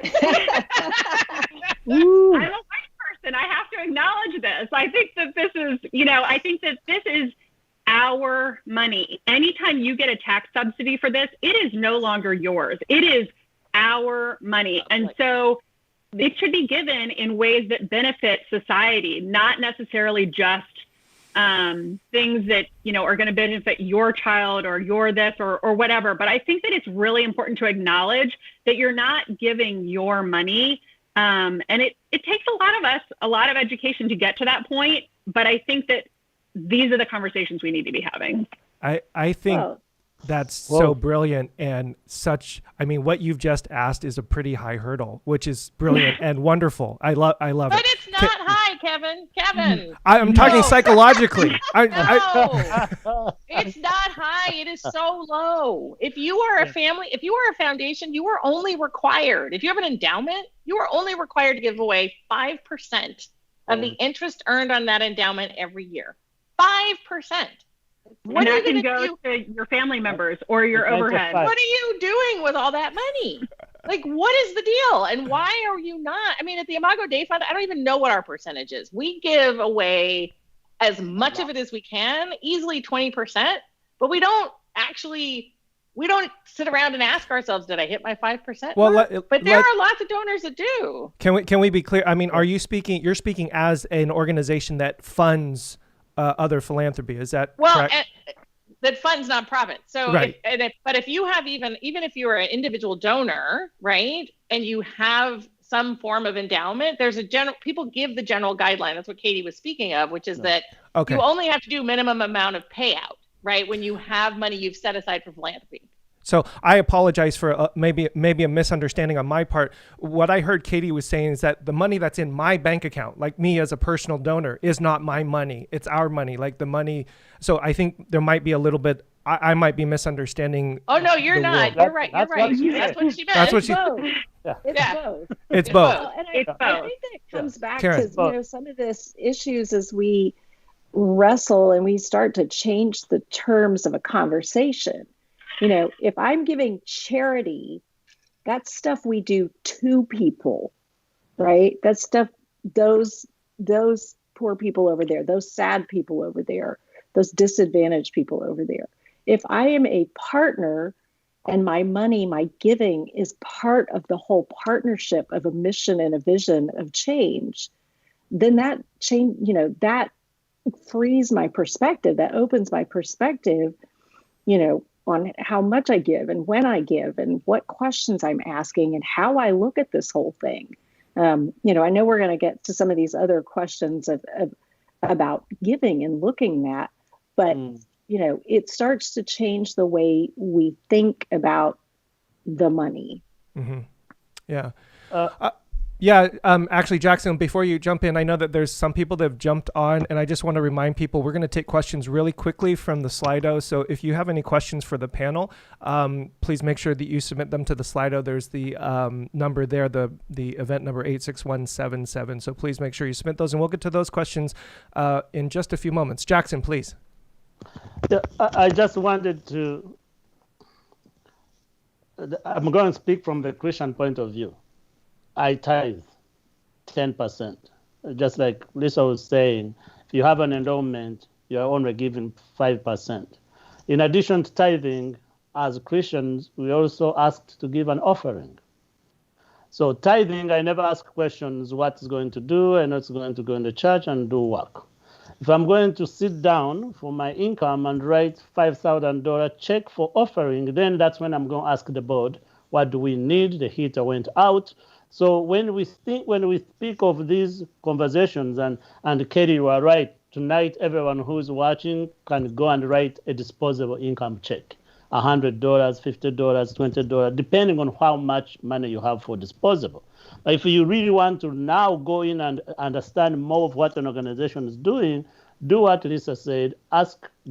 I'm a white person. I have to acknowledge this. I think that this is our money. Anytime you get a tax subsidy for this, it is no longer yours. It is our money. And so it should be given in ways that benefit society, not necessarily just things that, are going to benefit your child or your this or whatever. But I think that it's really important to acknowledge that you're not giving your money. And it takes a lot of education to get to that point. But I think that these are the conversations we need to be having.
I think that's so brilliant and what you've just asked is a pretty high hurdle, which is brilliant and wonderful. I love it.
But it's not high, Kevin.
I'm talking psychologically.
It's not high. It is so low. If you are a family, if you are a foundation, you are only required, if you have an endowment, you are only required to give away 5% of the interest earned on that endowment every year. 5%.
What and that can go to your family members or your overhead.
What are you doing with all that money? What is the deal? And why are you not? At the Imago Dei Fund, I don't even know what our percentage is. We give away as much of it as we can, easily 20%, but we don't actually we don't sit around and ask ourselves, did I hit my 5%
Well,
mark? But there are lots of donors that do.
Can we be clear? I mean, you're speaking as an organization that funds other philanthropy. Is that correct?
That funds nonprofits. So,
right.
But if you have even if you are an individual donor, right, and you have some form of endowment, there's people give the general guideline. That's what Katie was speaking of, which is that you only have to do minimum amount of payout, right, when you have money you've set aside for philanthropy.
So I apologize for maybe a misunderstanding on my part. What I heard Katie was saying is that the money that's in my bank account, like me as a personal donor, is not my money. It's our money, like the money. So I think there might be a little bit, I might be misunderstanding.
Oh, no, you're not. You're right. You're right. That's what she meant.
That's what she
It's both.
It's both.
Well, and I think that comes back to some of this issues as we wrestle and we start to change the terms of a conversation. If I'm giving charity, that's stuff we do to people, right? That's stuff, those poor people over there, those sad people over there, those disadvantaged people over there. If I am a partner and my money, my giving is part of the whole partnership of a mission and a vision of change, then that change, that frees my perspective, that opens my perspective, on how much I give and when I give and what questions I'm asking and how I look at this whole thing. I know we're going to get to some of these other questions about giving and looking at, but it starts to change the way we think about the money.
Mm-hmm. Yeah. Actually, Jackson, before you jump in, I know that there's some people that have jumped on, and I just want to remind people we're going to take questions really quickly from the Slido. So if you have any questions for the panel, please make sure that you submit them to the Slido. There's the number there, the event number 86177. So please make sure you submit those, and we'll get to those questions in just a few moments. Jackson, please.
Yeah, I just wanted to, I'm going to speak from the Christian point of view. I tithe 10%. Just like Lisa was saying, if you have an endowment, you're only given 5%. In addition to tithing, as Christians, we also asked to give an offering. So tithing, I never ask questions, what is going to do, and what's going to go in the church and do work. If I'm going to sit down for my income and write $5,000 check for offering, then that's when I'm going to ask the board, what do we need? The heater went out. So when we speak of these conversations, and Katie, you are right, tonight everyone who's watching can go and write a disposable income check, $100, $50, $20, depending on how much money you have for disposable. But if you really want to now go in and understand more of what an organization is doing, do what Lisa said,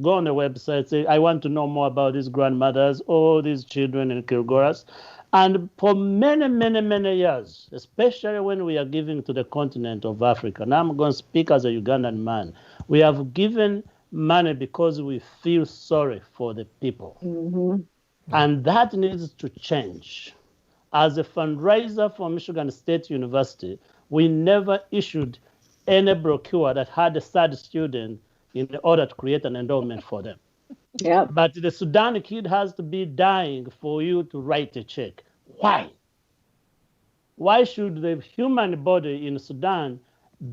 go on the website, say, I want to know more about these grandmothers or these children in Kilgoras. And for many, many, many years, especially when we are giving to the continent of Africa, now I'm going to speak as a Ugandan man, we have given money because we feel sorry for the people. Mm-hmm. And that needs to change. As a fundraiser for Michigan State University, we never issued any brochure that had a sad student in order to create an endowment for them.
Yeah.
But the Sudan kid has to be dying for you to write a check. Why? Why should the human body in Sudan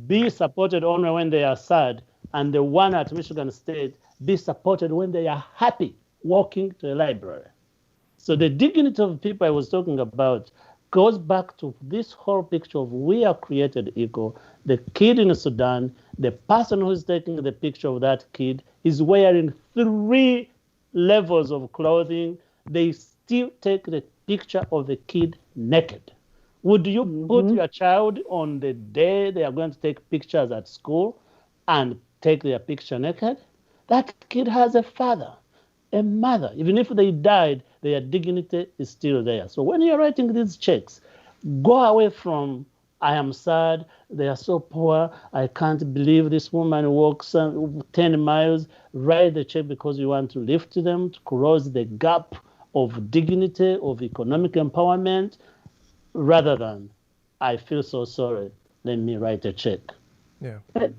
be supported only when they are sad, and the one at Michigan State be supported when they are happy walking to a library? So the dignity of people I was talking about goes back to this whole picture of we are created equal. The kid in Sudan, the person who's taking the picture of that kid is wearing 3 levels of clothing. They still take the picture of the kid naked. Would you put your child on the day they are going to take pictures at school and take their picture naked? That kid has a father, a mother. Even if they died, their dignity is still there. So when you're writing these checks, go away from, I am sad, they are so poor, I can't believe this woman walks 10 miles. Write the check because you want to lift them, to close the gap of dignity, of economic empowerment, rather than, I feel so sorry, let me write a check.
Yeah.
But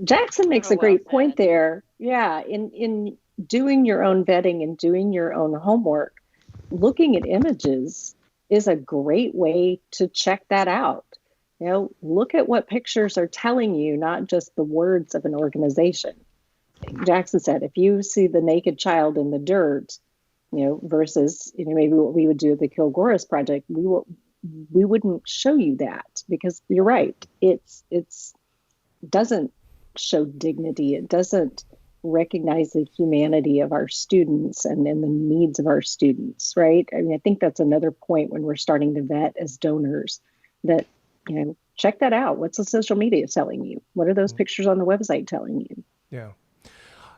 Jackson makes a great point there. Yeah, in doing your own vetting and doing your own homework, looking at images is a great way to check that out. Look at what pictures are telling you, not just the words of an organization. Jackson said, if you see the naked child in the dirt, versus, maybe what we would do at the Kilgoris Project, we wouldn't show you that, because you're right. It's doesn't show dignity. It doesn't recognize the humanity of our students and the needs of our students, right? I mean, I think that's another point when we're starting to vet as donors, that, check that out. What's the social media telling you? What are those pictures on the website telling you?
Yeah.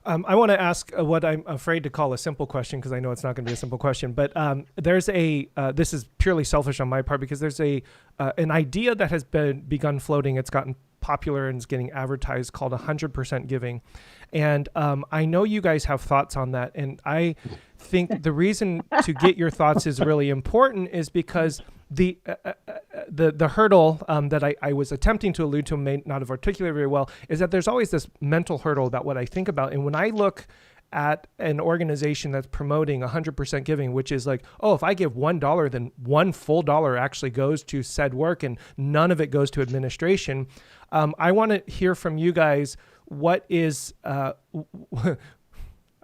I want to ask what I'm afraid to call a simple question, because I know it's not going to be a simple question, but there's this is purely selfish on my part, because there's an idea that has begun floating. It's gotten popular and is getting advertised, called 100% giving. And I know you guys have thoughts on that. And I think the reason to get your thoughts is really important is because the hurdle that I was attempting to allude to, may not have articulated very well, is that there's always this mental hurdle about what I think about. And when I look at an organization that's promoting 100% giving, which is like, oh, if I give $1, then $1 full actually goes to said work and none of it goes to administration. I want to hear from you guys, what is,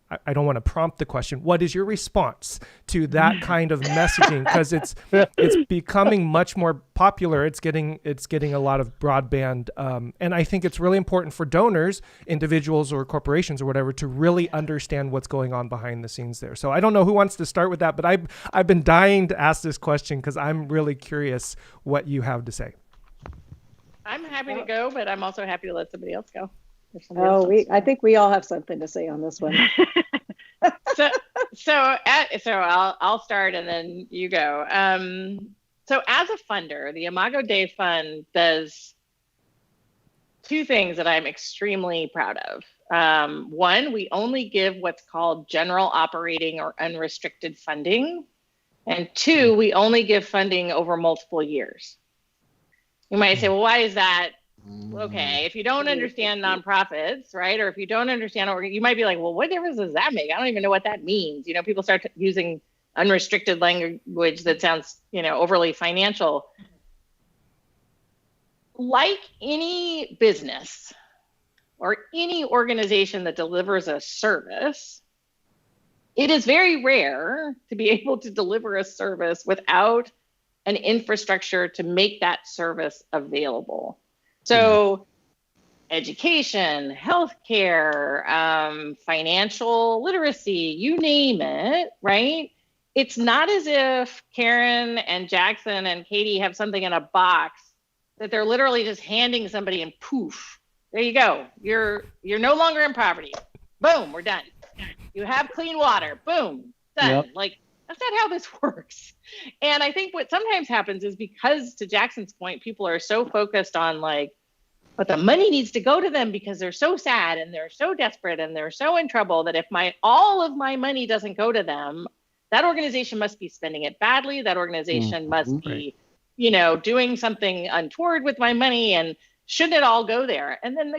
I don't want to prompt the question, what is your response to that kind of messaging? Because it's becoming much more popular. It's getting a lot of broadband. And I think it's really important for donors, individuals or corporations or whatever, to really understand what's going on behind the scenes there. So I don't know who wants to start with that, but I've been dying to ask this question because I'm really curious what you have to say.
I'm happy to go, but I'm also happy to let somebody else go.
I think we all have something to say on this one.
So I'll start and then you go. So as a funder, the Imago Dei Fund does two things that I'm extremely proud of. One, we only give what's called general operating or unrestricted funding. And two, we only give funding over multiple years. You might say, well, why is that? Okay, if you don't understand nonprofits, right, or if you don't understand, you might be like, well, what difference does that make? I don't even know what that means. People start using unrestricted language that sounds, overly financial. Like any business or any organization that delivers a service, it is very rare to be able to deliver a service without an infrastructure to make that service available. So education, healthcare, financial literacy, you name it, right? It's not as if Karen and Jackson and Katie have something in a box that they're literally just handing somebody and poof, there you go. You're no longer in poverty. Boom, we're done. You have clean water. Boom, done. Yep. Like, that's not how this works. And I think what sometimes happens is because, to Jackson's point, people are so focused on but the money needs to go to them because they're so sad and they're so desperate and they're so in trouble that if all of my money doesn't go to them, that organization must be spending it badly. That organization must be, doing something untoward with my money, and shouldn't it all go there? And then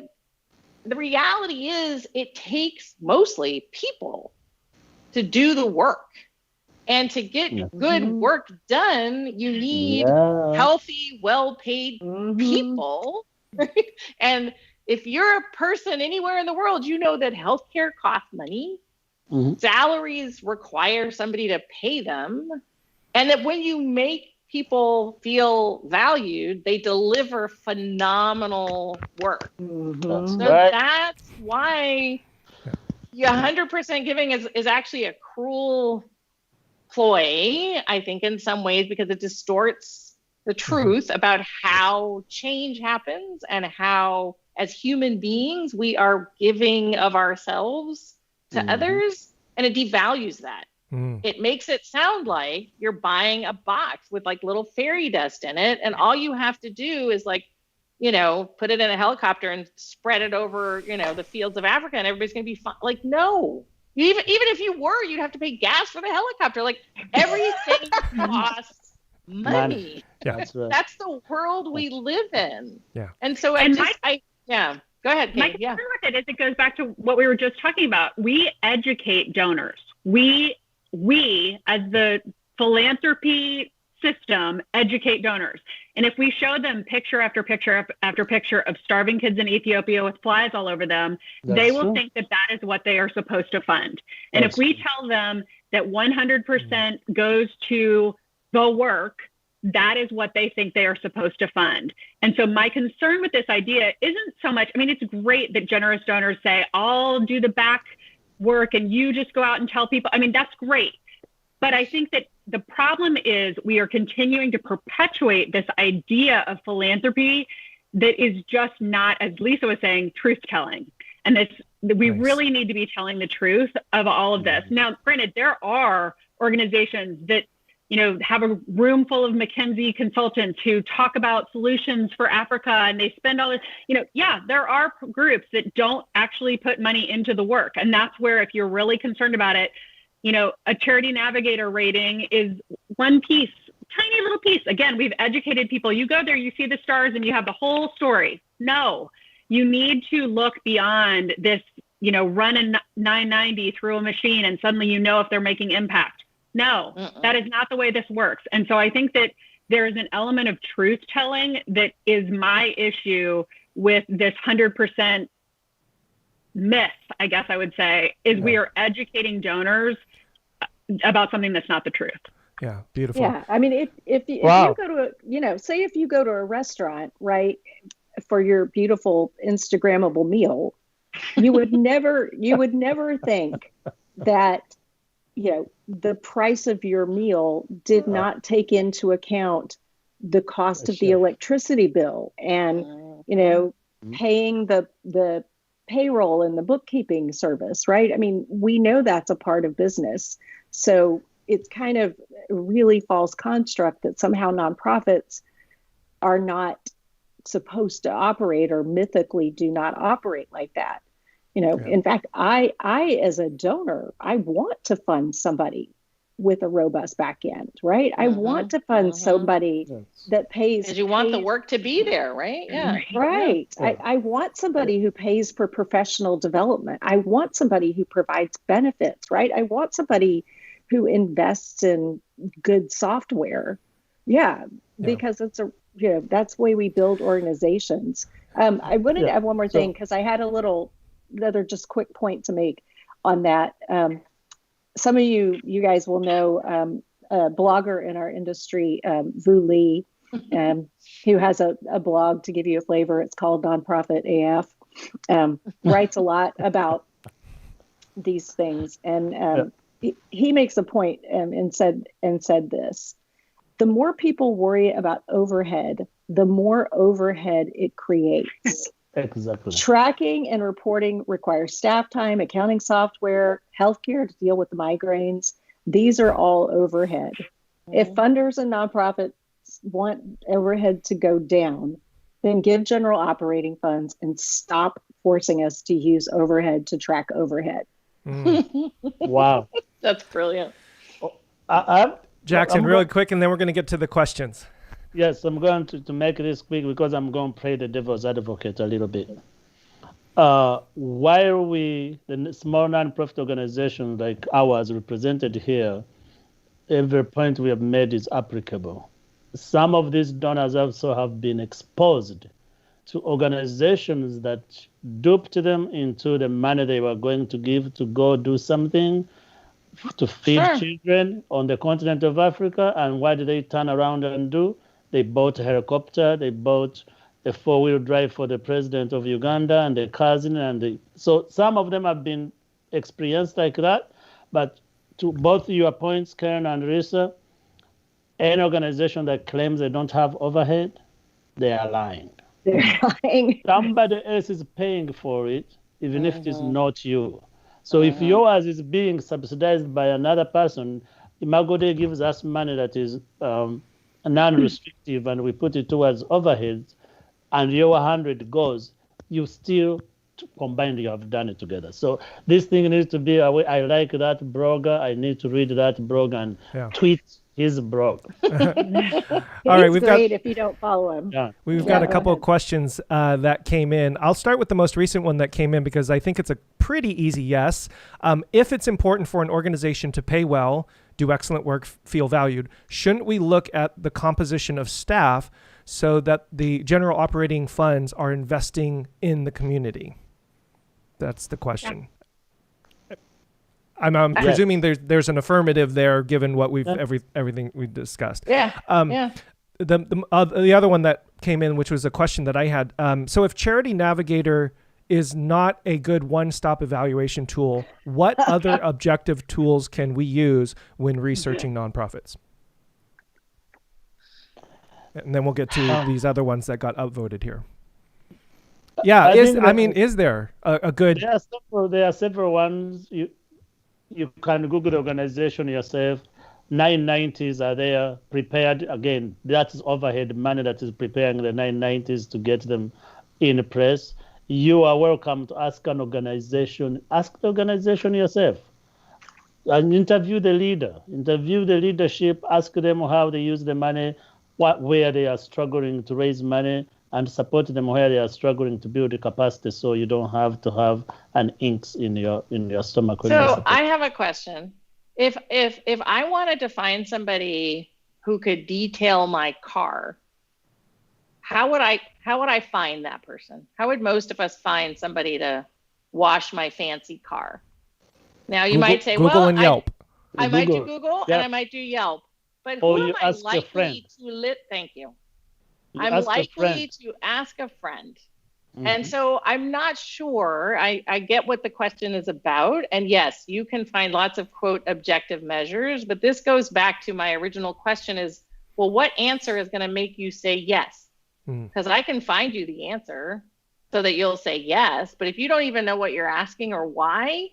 the reality is it takes mostly people to do the work. And to get good work done, you need healthy, well-paid people. Right? And if you're a person anywhere in the world, you know that healthcare costs money. Salaries require somebody to pay them. And that when you make people feel valued, they deliver phenomenal work. So that's why 100% giving is actually a cruel ploy, I think, in some ways, because it distorts the truth about how change happens and how, as human beings, we are giving of ourselves to others, and it devalues that. It makes it sound like you're buying a box with little fairy dust in it, and all you have to do is put it in a helicopter and spread it over, the fields of Africa, and everybody's going to be fine. No. Even if you were, you'd have to pay gas for the helicopter. Everything costs money.
Yeah.
That's the world we live in.
Yeah.
And so go ahead, Kate.
My concern with it is it goes back to what we were just talking about. We educate donors. We as the philanthropy system educate donors. And if we show them picture after picture after picture of starving kids in Ethiopia with flies all over them, they will think that that is what they are supposed to fund. And if we tell them that 100% goes to the work, that is what they think they are supposed to fund. And so my concern with this idea isn't so much, I mean, it's great that generous donors say, I'll do the back work and you just go out and tell people. I mean, that's great. But I think that the problem is we are continuing to perpetuate this idea of philanthropy that is just not, as Lisa was saying, truth-telling. And we really need to be telling the truth of all of this. Now, granted, there are organizations that, you know, have a room full of McKinsey consultants who talk about solutions for Africa, and they spend all this, you know, yeah, there are groups that don't actually put money into the work. And that's where, if you're really concerned about it, you know, a Charity Navigator rating is one piece, tiny little piece. Again, we've educated people. You go there, you see the stars, and you have the whole story. No, you need to look beyond this, you know, run a 990 through a machine and suddenly you know if they're making impact. No, that is not the way this works. And so I think that there is an element of truth telling that is my issue with this 100% myth, I guess I would say, is we are educating donors about something that's not the truth.
Yeah, beautiful.
Yeah, I mean, if you go to say if you go to a restaurant, right, for your beautiful Instagrammable meal, you would never think that, you know, the price of your meal did not take into account the cost of the electricity bill and, you know, paying the payroll and the bookkeeping service, right? I mean, we know that's a part of business. So it's kind of a really false construct that somehow nonprofits are not supposed to operate or mythically do not operate like that. You know, in fact, I as a donor, I want to fund somebody with a robust back end, right? I want to fund somebody that pays.
Because you want the work to be there, right? Yeah.
Right. Yeah. I want somebody who pays for professional development. I want somebody who provides benefits, right? I want somebody who invests in good software. Yeah, because it's that's the way we build organizations. I wanted to add one more thing because I had another just quick point to make on that. Some of you guys will know a blogger in our industry, Vu Lee, who has a blog, to give you a flavor. It's called Nonprofit AF. Writes a lot about these things, and he makes a point and said this: the more people worry about overhead, the more overhead it creates.
Exactly.
Tracking and reporting requires staff time, accounting software, healthcare to deal with the migraines. These are all overhead. If funders and nonprofits want overhead to go down, then give general operating funds and stop forcing us to use overhead to track overhead.
Wow.
That's brilliant.
Jackson, really quick, and then we're going to get to the questions.
Yes, I'm going to make this quick because I'm going to play the devil's advocate a little bit. While the small nonprofit organization like ours represented here, every point we have made is applicable. Some of these donors also have been exposed to organizations that duped them into the money they were going to give to go do something to feed children on the continent of Africa. And what did they turn around and do? They bought a helicopter, they bought a 4-wheel drive for the president of Uganda and their cousin. So some of them have been experienced like that. But to both your points, Karen and Risa, any organization that claims they don't have overhead, they are lying.
They're lying.
Somebody else is paying for it, even if it is not you. So if yours is being subsidized by another person, Imagode gives us money that is non-restrictive and we put it towards overheads, and your 100 goes, you still combined, you have done it together. So this thing needs to be, I like that blogger, I need to read that blog and tweet He's broke.
All right,
He's
we've
great
got
if you don't follow him.
Yeah.
we've
Yeah,
got a
go
couple of
ahead.
questions that came in. I'll start with the most recent one that came in because I think it's a pretty easy yes. If it's important for an organization to pay well, do excellent work, feel valued, shouldn't we look at the composition of staff so that the general operating funds are investing in the community? That's the question. I'm
Yes.
presuming there's an affirmative there, given what we've
Yeah.
everything we discussed.
Yeah.
Yeah. The other one that came in, which was a question that I had. So if Charity Navigator is not a good one-stop evaluation tool, what other objective tools can we use when researching nonprofits? And then we'll get to these other ones that got upvoted here. Yeah, is there a good?
There are several ones. You can Google the organization yourself. 990s are there, prepared. Again, that is overhead money that is preparing the 990s to get them in press. You are welcome to ask an organization. Ask the organization yourself. And interview the leader. Interview the leadership. Ask them how they use the money, where they are struggling to raise money, and support them where they are struggling to build the capacity, so you don't have to have an inks in your stomach.
So I have a question. If I wanted to find somebody who could detail my car, how would I find that person? How would most of us find somebody to wash my fancy car? Now you might say,
Google and Yelp.
I might do Google and I might do Yelp, but who am I likely to thank you. I'm likely to ask a friend. Mm-hmm. And so I'm not sure. I get what the question is about. And yes, you can find lots of, quote, objective measures. But this goes back to my original question is, well, what answer is going to make you say yes? Because I can find you the answer so that you'll say yes. But if you don't even know what you're asking or why,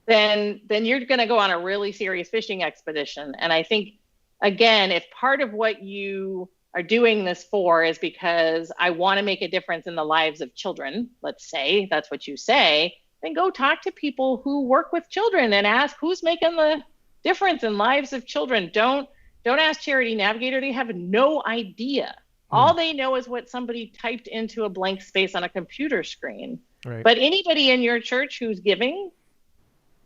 then you're going to go on a really serious fishing expedition. And I think, again, if part of what you are doing this for is because I want to make a difference in the lives of children, let's say that's what you say, then go talk to people who work with children and ask who's making the difference in lives of children. Don't ask Charity Navigator. They have no idea. All they know is what somebody typed into a blank space on a computer screen. Right. But anybody in your church who's giving,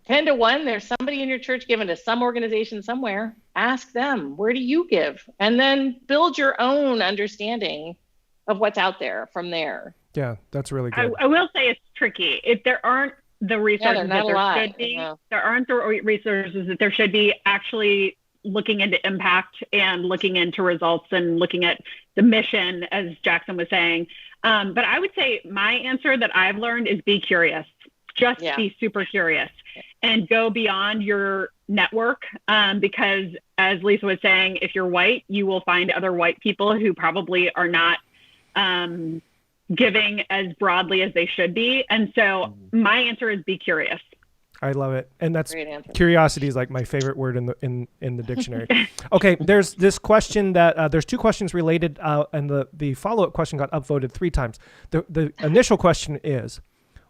10 to 1, there's somebody in your church giving to some organization somewhere. Ask them, where do you give? And then build your own understanding of what's out there from there.
Yeah, that's really good.
I will say it's tricky. If there aren't the resources that there should be, there aren't the resources that there should be actually looking into impact and looking into results and looking at the mission, as Jackson was saying. But I would say my answer that I've learned is be curious. Just be super curious and go beyond your network. Because as Lisa was saying, if you're white, you will find other white people who probably are not giving as broadly as they should be. And so my answer is be curious.
I love it. And that's curiosity is like my favorite word in the dictionary. Okay. There's this question that there's two questions related and the follow-up question got upvoted 3 times. The initial question is,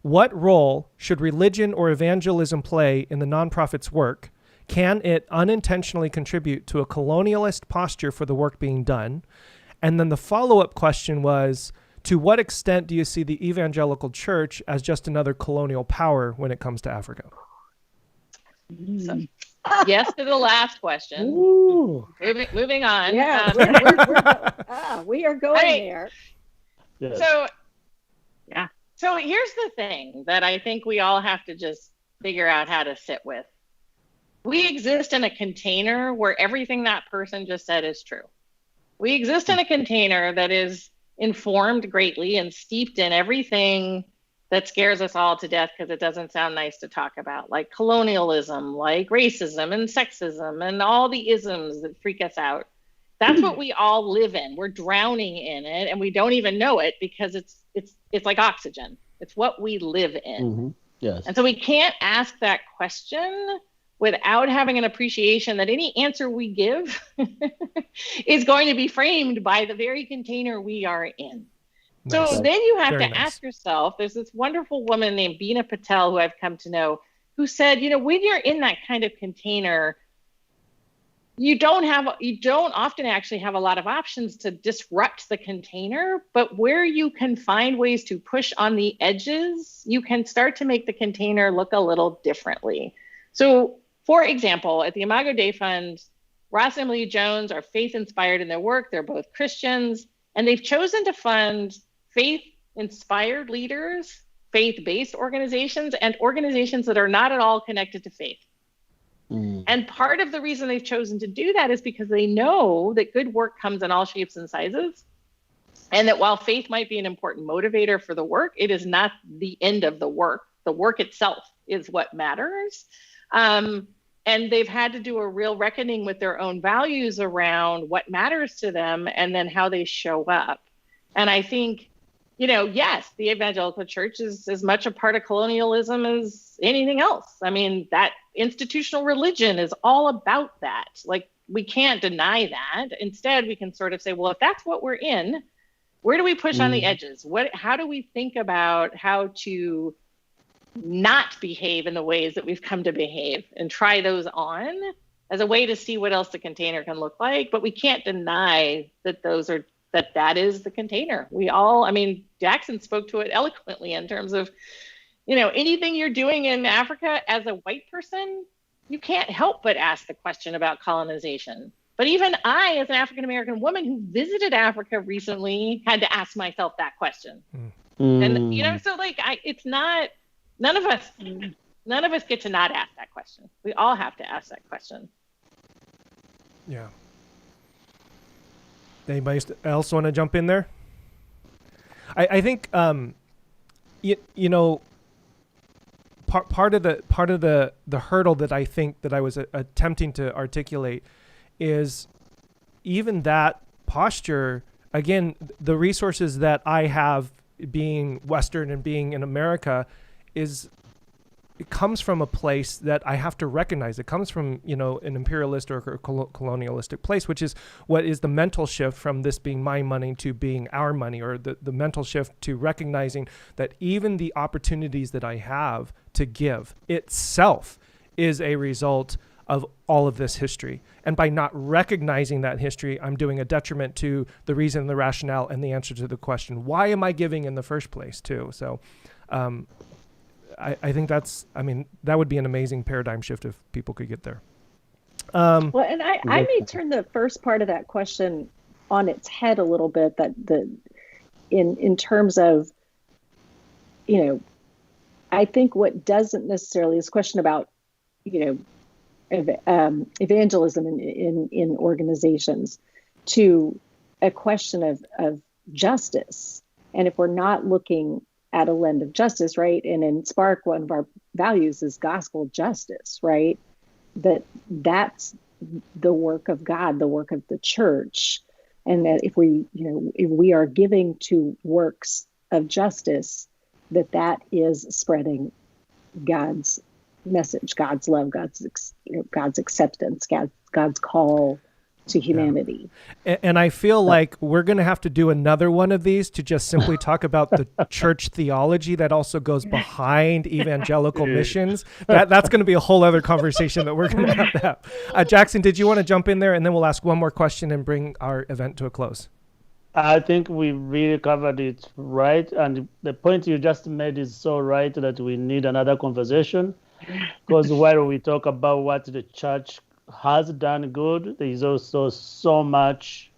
what role should religion or evangelism play in the nonprofit's work? Can it unintentionally contribute to a colonialist posture for the work being done? And then the follow-up question was, to what extent do you see the evangelical church as just another colonial power when it comes to Africa?
So, yes to the last question. Moving on.
Yeah, we are going there.
Yes. So here's the thing that I think we all have to just figure out how to sit with. We exist in a container where everything that person just said is true. We exist in a container that is informed greatly and steeped in everything that scares us all to death because it doesn't sound nice to talk about, like colonialism, like racism and sexism and all the isms that freak us out. That's what we all live in. We're drowning in it and we don't even know it because it's like oxygen. It's what we live in.
Mm-hmm. Yes.
And so we can't ask that question without having an appreciation that any answer we give is going to be framed by the very container we are in. Nice. So then you have to ask yourself, there's this wonderful woman named Bina Patel who I've come to know, who said, when you're in that kind of container, you don't often actually have a lot of options to disrupt the container, but where you can find ways to push on the edges, you can start to make the container look a little differently. So, for example, at the Imago Dei Fund, Ross and Emily Jones are faith-inspired in their work. They're both Christians, and they've chosen to fund faith-inspired leaders, faith-based organizations, and organizations that are not at all connected to faith. And part of the reason they've chosen to do that is because they know that good work comes in all shapes and sizes, and that while faith might be an important motivator for the work, it is not the end of the work. The work itself is what matters. And they've had to do a real reckoning with their own values around what matters to them and then how they show up. And I think, yes, the evangelical church is as much a part of colonialism as anything else. I mean, that institutional religion is all about that. Like, we can't deny that. Instead, we can sort of say, well, if that's what we're in, where do we push on the edges? How do we think about how to not behave in the ways that we've come to behave and try those on as a way to see what else the container can look like? But we can't deny that that is the container. Jackson spoke to it eloquently in terms of, anything you're doing in Africa as a white person, you can't help but ask the question about colonization. But even I, as an African-American woman who visited Africa recently, had to ask myself that question. And, so it's not, none of us get to not ask that question. We all have to ask that question.
Yeah. Anybody else want to jump in there? I think part of the hurdle that I think that I was attempting to articulate is even that posture. Again, the resources that I have being Western and being in America it comes from a place that I have to recognize. It comes from, an imperialist or colonialistic place, which is what is the mental shift from this being my money to being our money, or the mental shift to recognizing that even the opportunities that I have to give itself is a result of all of this history. And by not recognizing that history, I'm doing a detriment to the reason, the rationale, and the answer to the question, why am I giving in the first place too? So, I think that would be an amazing paradigm shift if people could get there.
I may turn the first part of that question on its head a little bit, in terms of, I think what doesn't necessarily, this question about, evangelism in organizations, to a question of justice. And if we're not looking at a lens of justice, right? And in Spark, one of our values is gospel justice, right? That's the work of God, the work of the church. And that if we are giving to works of justice, that is spreading God's message, God's love, God's acceptance, God's call to humanity.
Yeah. And I feel like we're going to have to do another one of these to just simply talk about the church theology that also goes behind evangelical missions. That's going to be a whole other conversation that we're going to have. Jackson, did you want to jump in there? And then we'll ask one more question and bring our event to a close.
I think we really covered it right. And the point you just made is so right that we need another conversation. Because while we talk about what the church has done good, there is also so much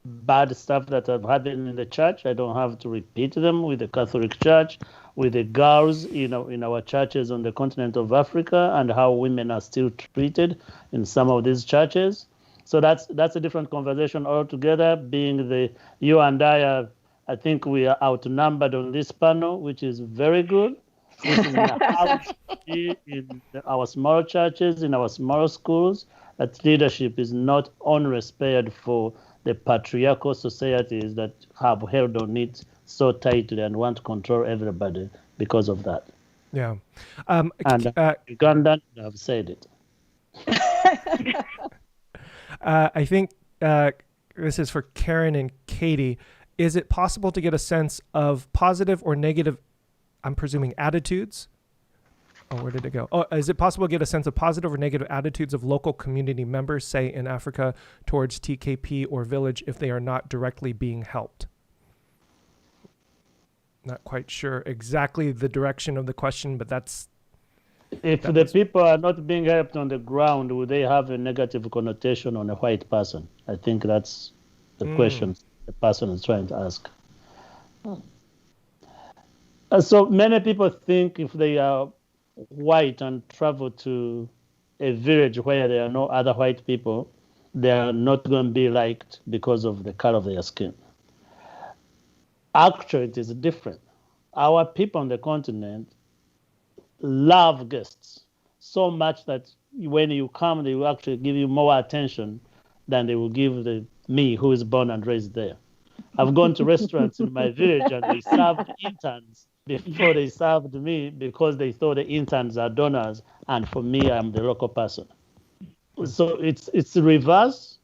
bad stuff that have happened in the church. I don't have to repeat them with the Catholic Church, with the girls, in our churches on the continent of Africa, and how women are still treated in some of these churches. So that's a different conversation altogether. Being you and I think we are outnumbered on this panel, which is very good. This is how in our small churches, in our small schools, that leadership is not only spared for the patriarchal societies that have held on it so tightly and want to control everybody because of that.
Yeah.
And Ugandans have said it.
I think this is for Karen and Katie. Is it possible to get a sense of positive or negative, I'm presuming, attitudes where did it go? Oh, is it possible to get a sense of positive or negative attitudes of local community members, say in Africa, towards TKP or village if they are not directly being helped? Not quite sure exactly the direction of the question, but
If the people are not being helped on the ground, would they have a negative connotation on a white person? I think that's the question the person is trying to ask. So many people think if they are white and travel to a village where there are no other white people, they are not going to be liked because of the color of their skin. Actually, it is different. Our people on the continent love guests so much that when you come, they will actually give you more attention than they will give me, who is born and raised there. I've gone to restaurants in my village and they served interns before they served me because they thought the interns are donors, and for me, I'm the local person. So it's the reverse.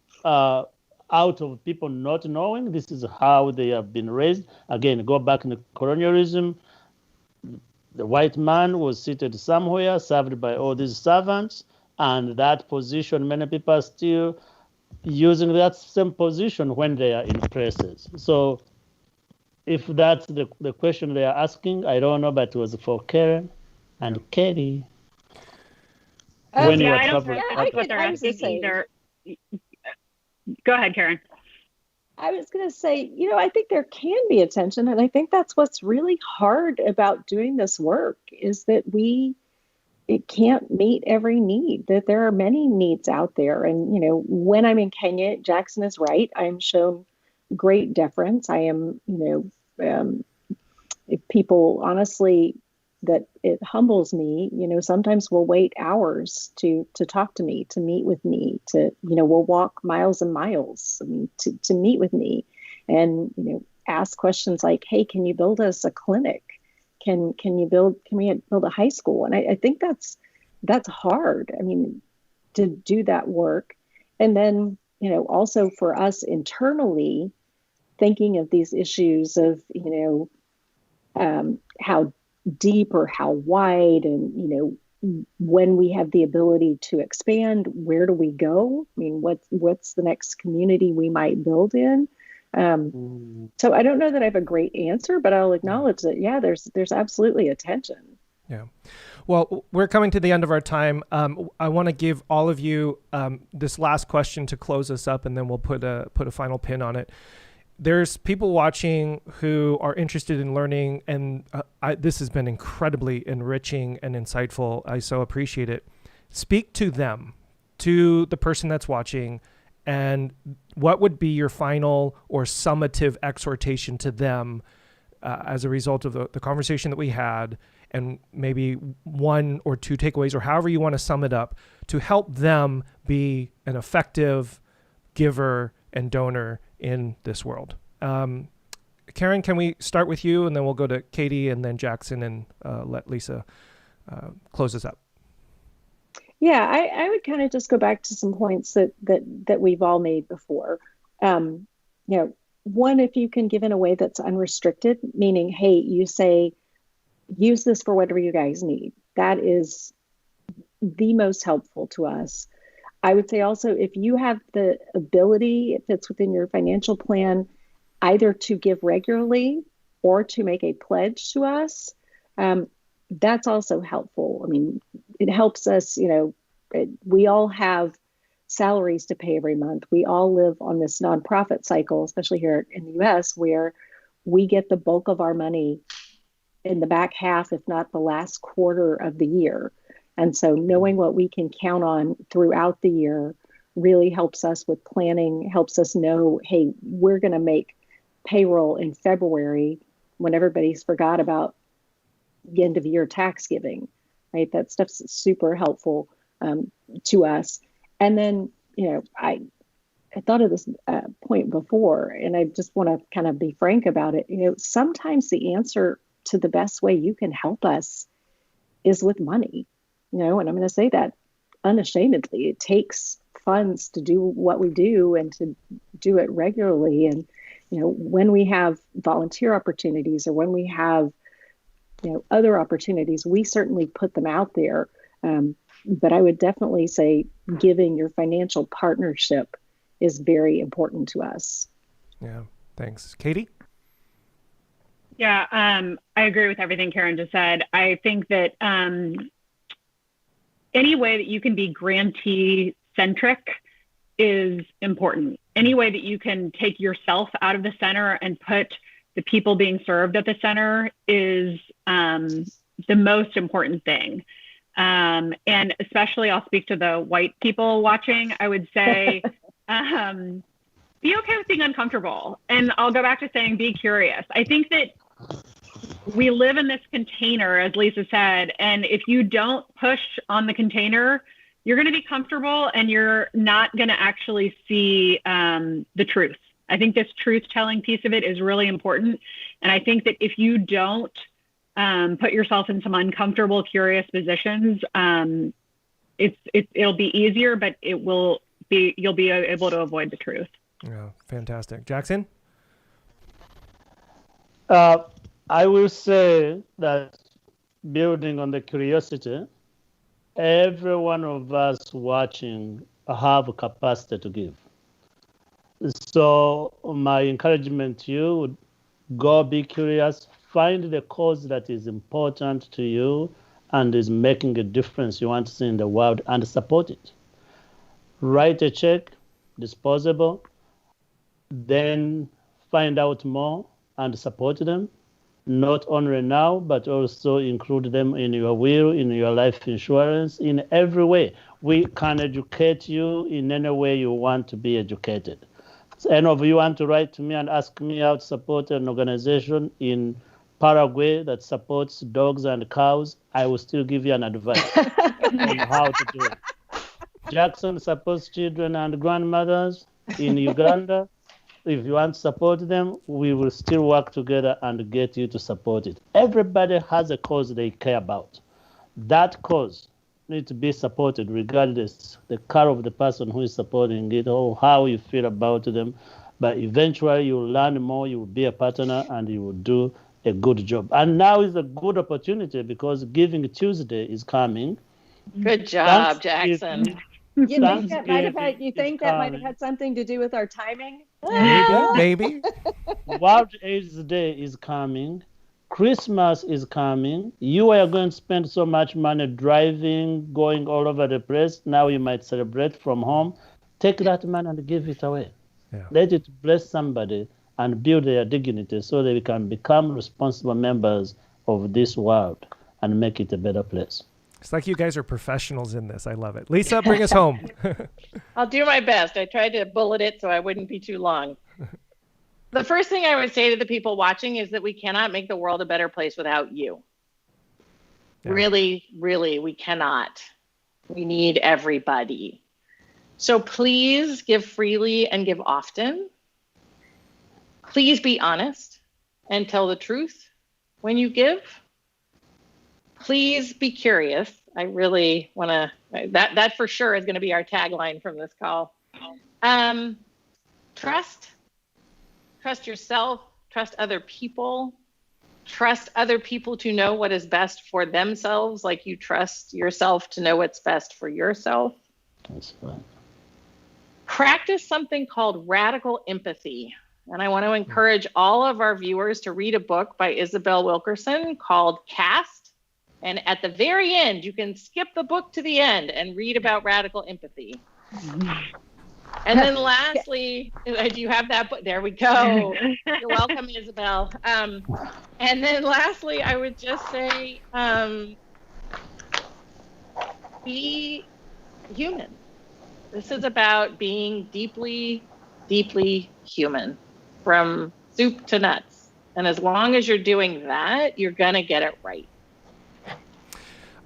Out of people not knowing, this is how they have been raised. Again, go back in the colonialism. The white man was seated somewhere, served by all these servants, and that position, many people are still using that same position when they are in places. So if that's the question they are asking, I don't know, but it was for Karen and Katie.
When you are traveling. That's what they're asking either. Go ahead, Karen.
I was going to say, I think there can be a tension, and I think that's what's really hard about doing this work is that it can't meet every need, that there are many needs out there. And, when I'm in Kenya, Jackson is right. I'm shown great deference. I am, if people honestly, that it humbles me, sometimes we'll wait hours to talk to me, to meet with me, we'll walk miles and miles, to meet with me and, ask questions like, hey, can you build us a clinic? Can we build a high school? And I think that's hard. To do that work. And then, also for us internally, thinking of these issues of, how deep or how wide, and when we have the ability to expand, where do we go? What's the next community we might build in? So I don't know that I have a great answer, but I'll acknowledge that there's absolutely a tension.
Yeah. Well, we're coming to the end of our time. I want to give all of you this last question to close us up, and then we'll put a final pin on it. There's people watching who are interested in learning, and this has been incredibly enriching and insightful. I so appreciate it. Speak to them, to the person that's watching, and what would be your final or summative exhortation to them as a result of the conversation that we had, and maybe one or two takeaways, or however you want to sum it up, to help them be an effective giver and donor in this world. Karen, can we start with you, and then we'll go to Katie and then Jackson, and let Lisa close us up.
Yeah, I would kind of just go back to some points that we've all made before. One, if you can give in a way that's unrestricted, meaning, hey, you say, use this for whatever you guys need. That is the most helpful to us. I would say also, if you have the ability, if it's within your financial plan, either to give regularly or to make a pledge to us, that's also helpful. It helps us, we all have salaries to pay every month. We all live on this nonprofit cycle, especially here in the US, where we get the bulk of our money in the back half, if not the last quarter of the year. And so knowing what we can count on throughout the year really helps us with planning, helps us know, hey, we're going to make payroll in February when everybody's forgot about the end of year tax giving, right? That stuff's super helpful to us. And then, I thought of this point before, and I just want to kind of be frank about it. Sometimes the answer to the best way you can help us is with money. And I'm going to say that unashamedly. It takes funds to do what we do and to do it regularly. And, when we have volunteer opportunities, or when we have other opportunities. We certainly put them out there. But I would definitely say giving your financial partnership is very important to us.
Yeah, thanks. Katie?
Yeah, I agree with everything Karen just said. I think that any way that you can be grantee-centric is important. Any way that you can take yourself out of the center and put the people being served at the center is the most important thing. And especially, I'll speak to the white people watching, I would say, be okay with being uncomfortable. And I'll go back to saying, be curious. I think that we live in this container, as Lisa said, and if you don't push on the container, you're going to be comfortable and you're not going to actually see the truth. I think this truth-telling piece of it is really important. And I think that if you don't put yourself in some uncomfortable, curious positions, it'll be easier, but you'll be able to avoid the truth.
Yeah, fantastic. Jackson?
I will say that building on the curiosity, every one of us watching have a capacity to give. So my encouragement to you would go be curious, find the cause that is important to you and is making a difference you want to see in the world and support it. Write a check, disposable, then find out more and support them. Not only now, but also include them in your will, in your life insurance, in every way. We can educate you in any way you want to be educated. So any of you want to write to me and ask me how to support an organization in Paraguay that supports dogs and cows, I will still give you an advice on how to do it. Jackson supports children and grandmothers in Uganda. If you want to support them, we will still work together and get you to support it. Everybody has a cause they care about. That cause needs to be supported regardless the color of the person who is supporting it or how you feel about them. But eventually you'll learn more, you will be a partner, and you will do a good job. And now is a good opportunity because Giving Tuesday is coming.
Good job, Jackson.
You think that might have had something to do with our timing?
Maybe.
World AIDS Day is coming. Christmas is coming. You are going to spend so much money driving, going all over the place. Now you might celebrate from home. Take that money and give it away.
Yeah.
Let it bless somebody and build their dignity so they can become responsible members of this world and make it a better place.
It's like you guys are professionals in this. I love it. Lisa, bring us home.
I'll do my best. I tried to bullet it so I wouldn't be too long. The first thing I would say to the people watching is that we cannot make the world a better place without you. Yeah. Really, really, we cannot. We need everybody. So please give freely and give often. Please be honest and tell the truth when you give. Please be curious. I really want to, that for sure is going to be our tagline from this call. Trust yourself, trust other people, trust other people to know what is best for themselves, like you trust yourself to know what's best for yourself.
That's fine.
Practice something called radical empathy. And I want to encourage all of our viewers to read a book by Isabel Wilkerson called Cast. And at the very end, you can skip the book to the end and read about radical empathy. And then lastly, do you have that book? There we go. You're welcome, Isabel. And then lastly, I would just say, be human. This is about being deeply, deeply human from soup to nuts. And as long as you're doing that, you're going to get it right.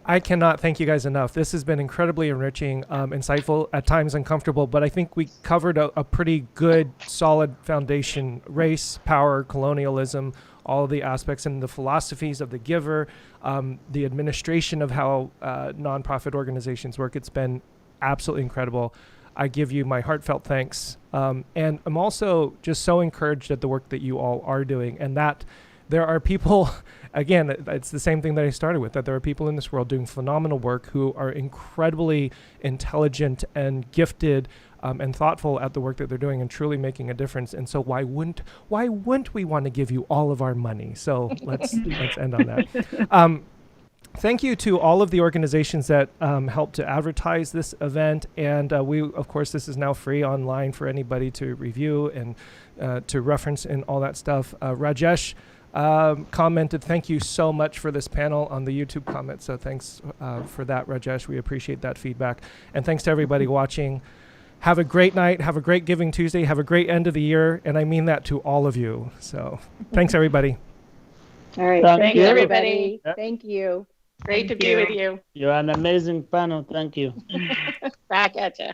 I cannot thank you guys enough. This has been incredibly enriching, insightful, at times uncomfortable, but I think we covered a pretty good, solid foundation: race, power, colonialism, all of the aspects and the philosophies of the giver, the administration of how nonprofit organizations work. It's been absolutely incredible. I give you my heartfelt thanks. And I'm also just so encouraged at the work that you all are doing, and that there are people, again, it's the same thing that I started with, that there are people in this world doing phenomenal work who are incredibly intelligent and gifted and thoughtful at the work that they're doing and truly making a difference. And so why wouldn't we want to give you all of our money? So let's end on that. Thank you to all of the organizations that helped to advertise this event. And of course, this is now free online for anybody to review and to reference and all that stuff. Rajesh commented, thank you so much for this panel on the YouTube comment. So thanks for that, Rajesh. We appreciate that feedback. And thanks to everybody watching. Have a great night. Have a great Giving Tuesday. Have a great end of the year. And I mean that to all of you. So thanks, everybody.
All right.
Thanks, everybody.
Thank you.
Great to be with you.
You're an amazing panel. Thank you.
Back at you.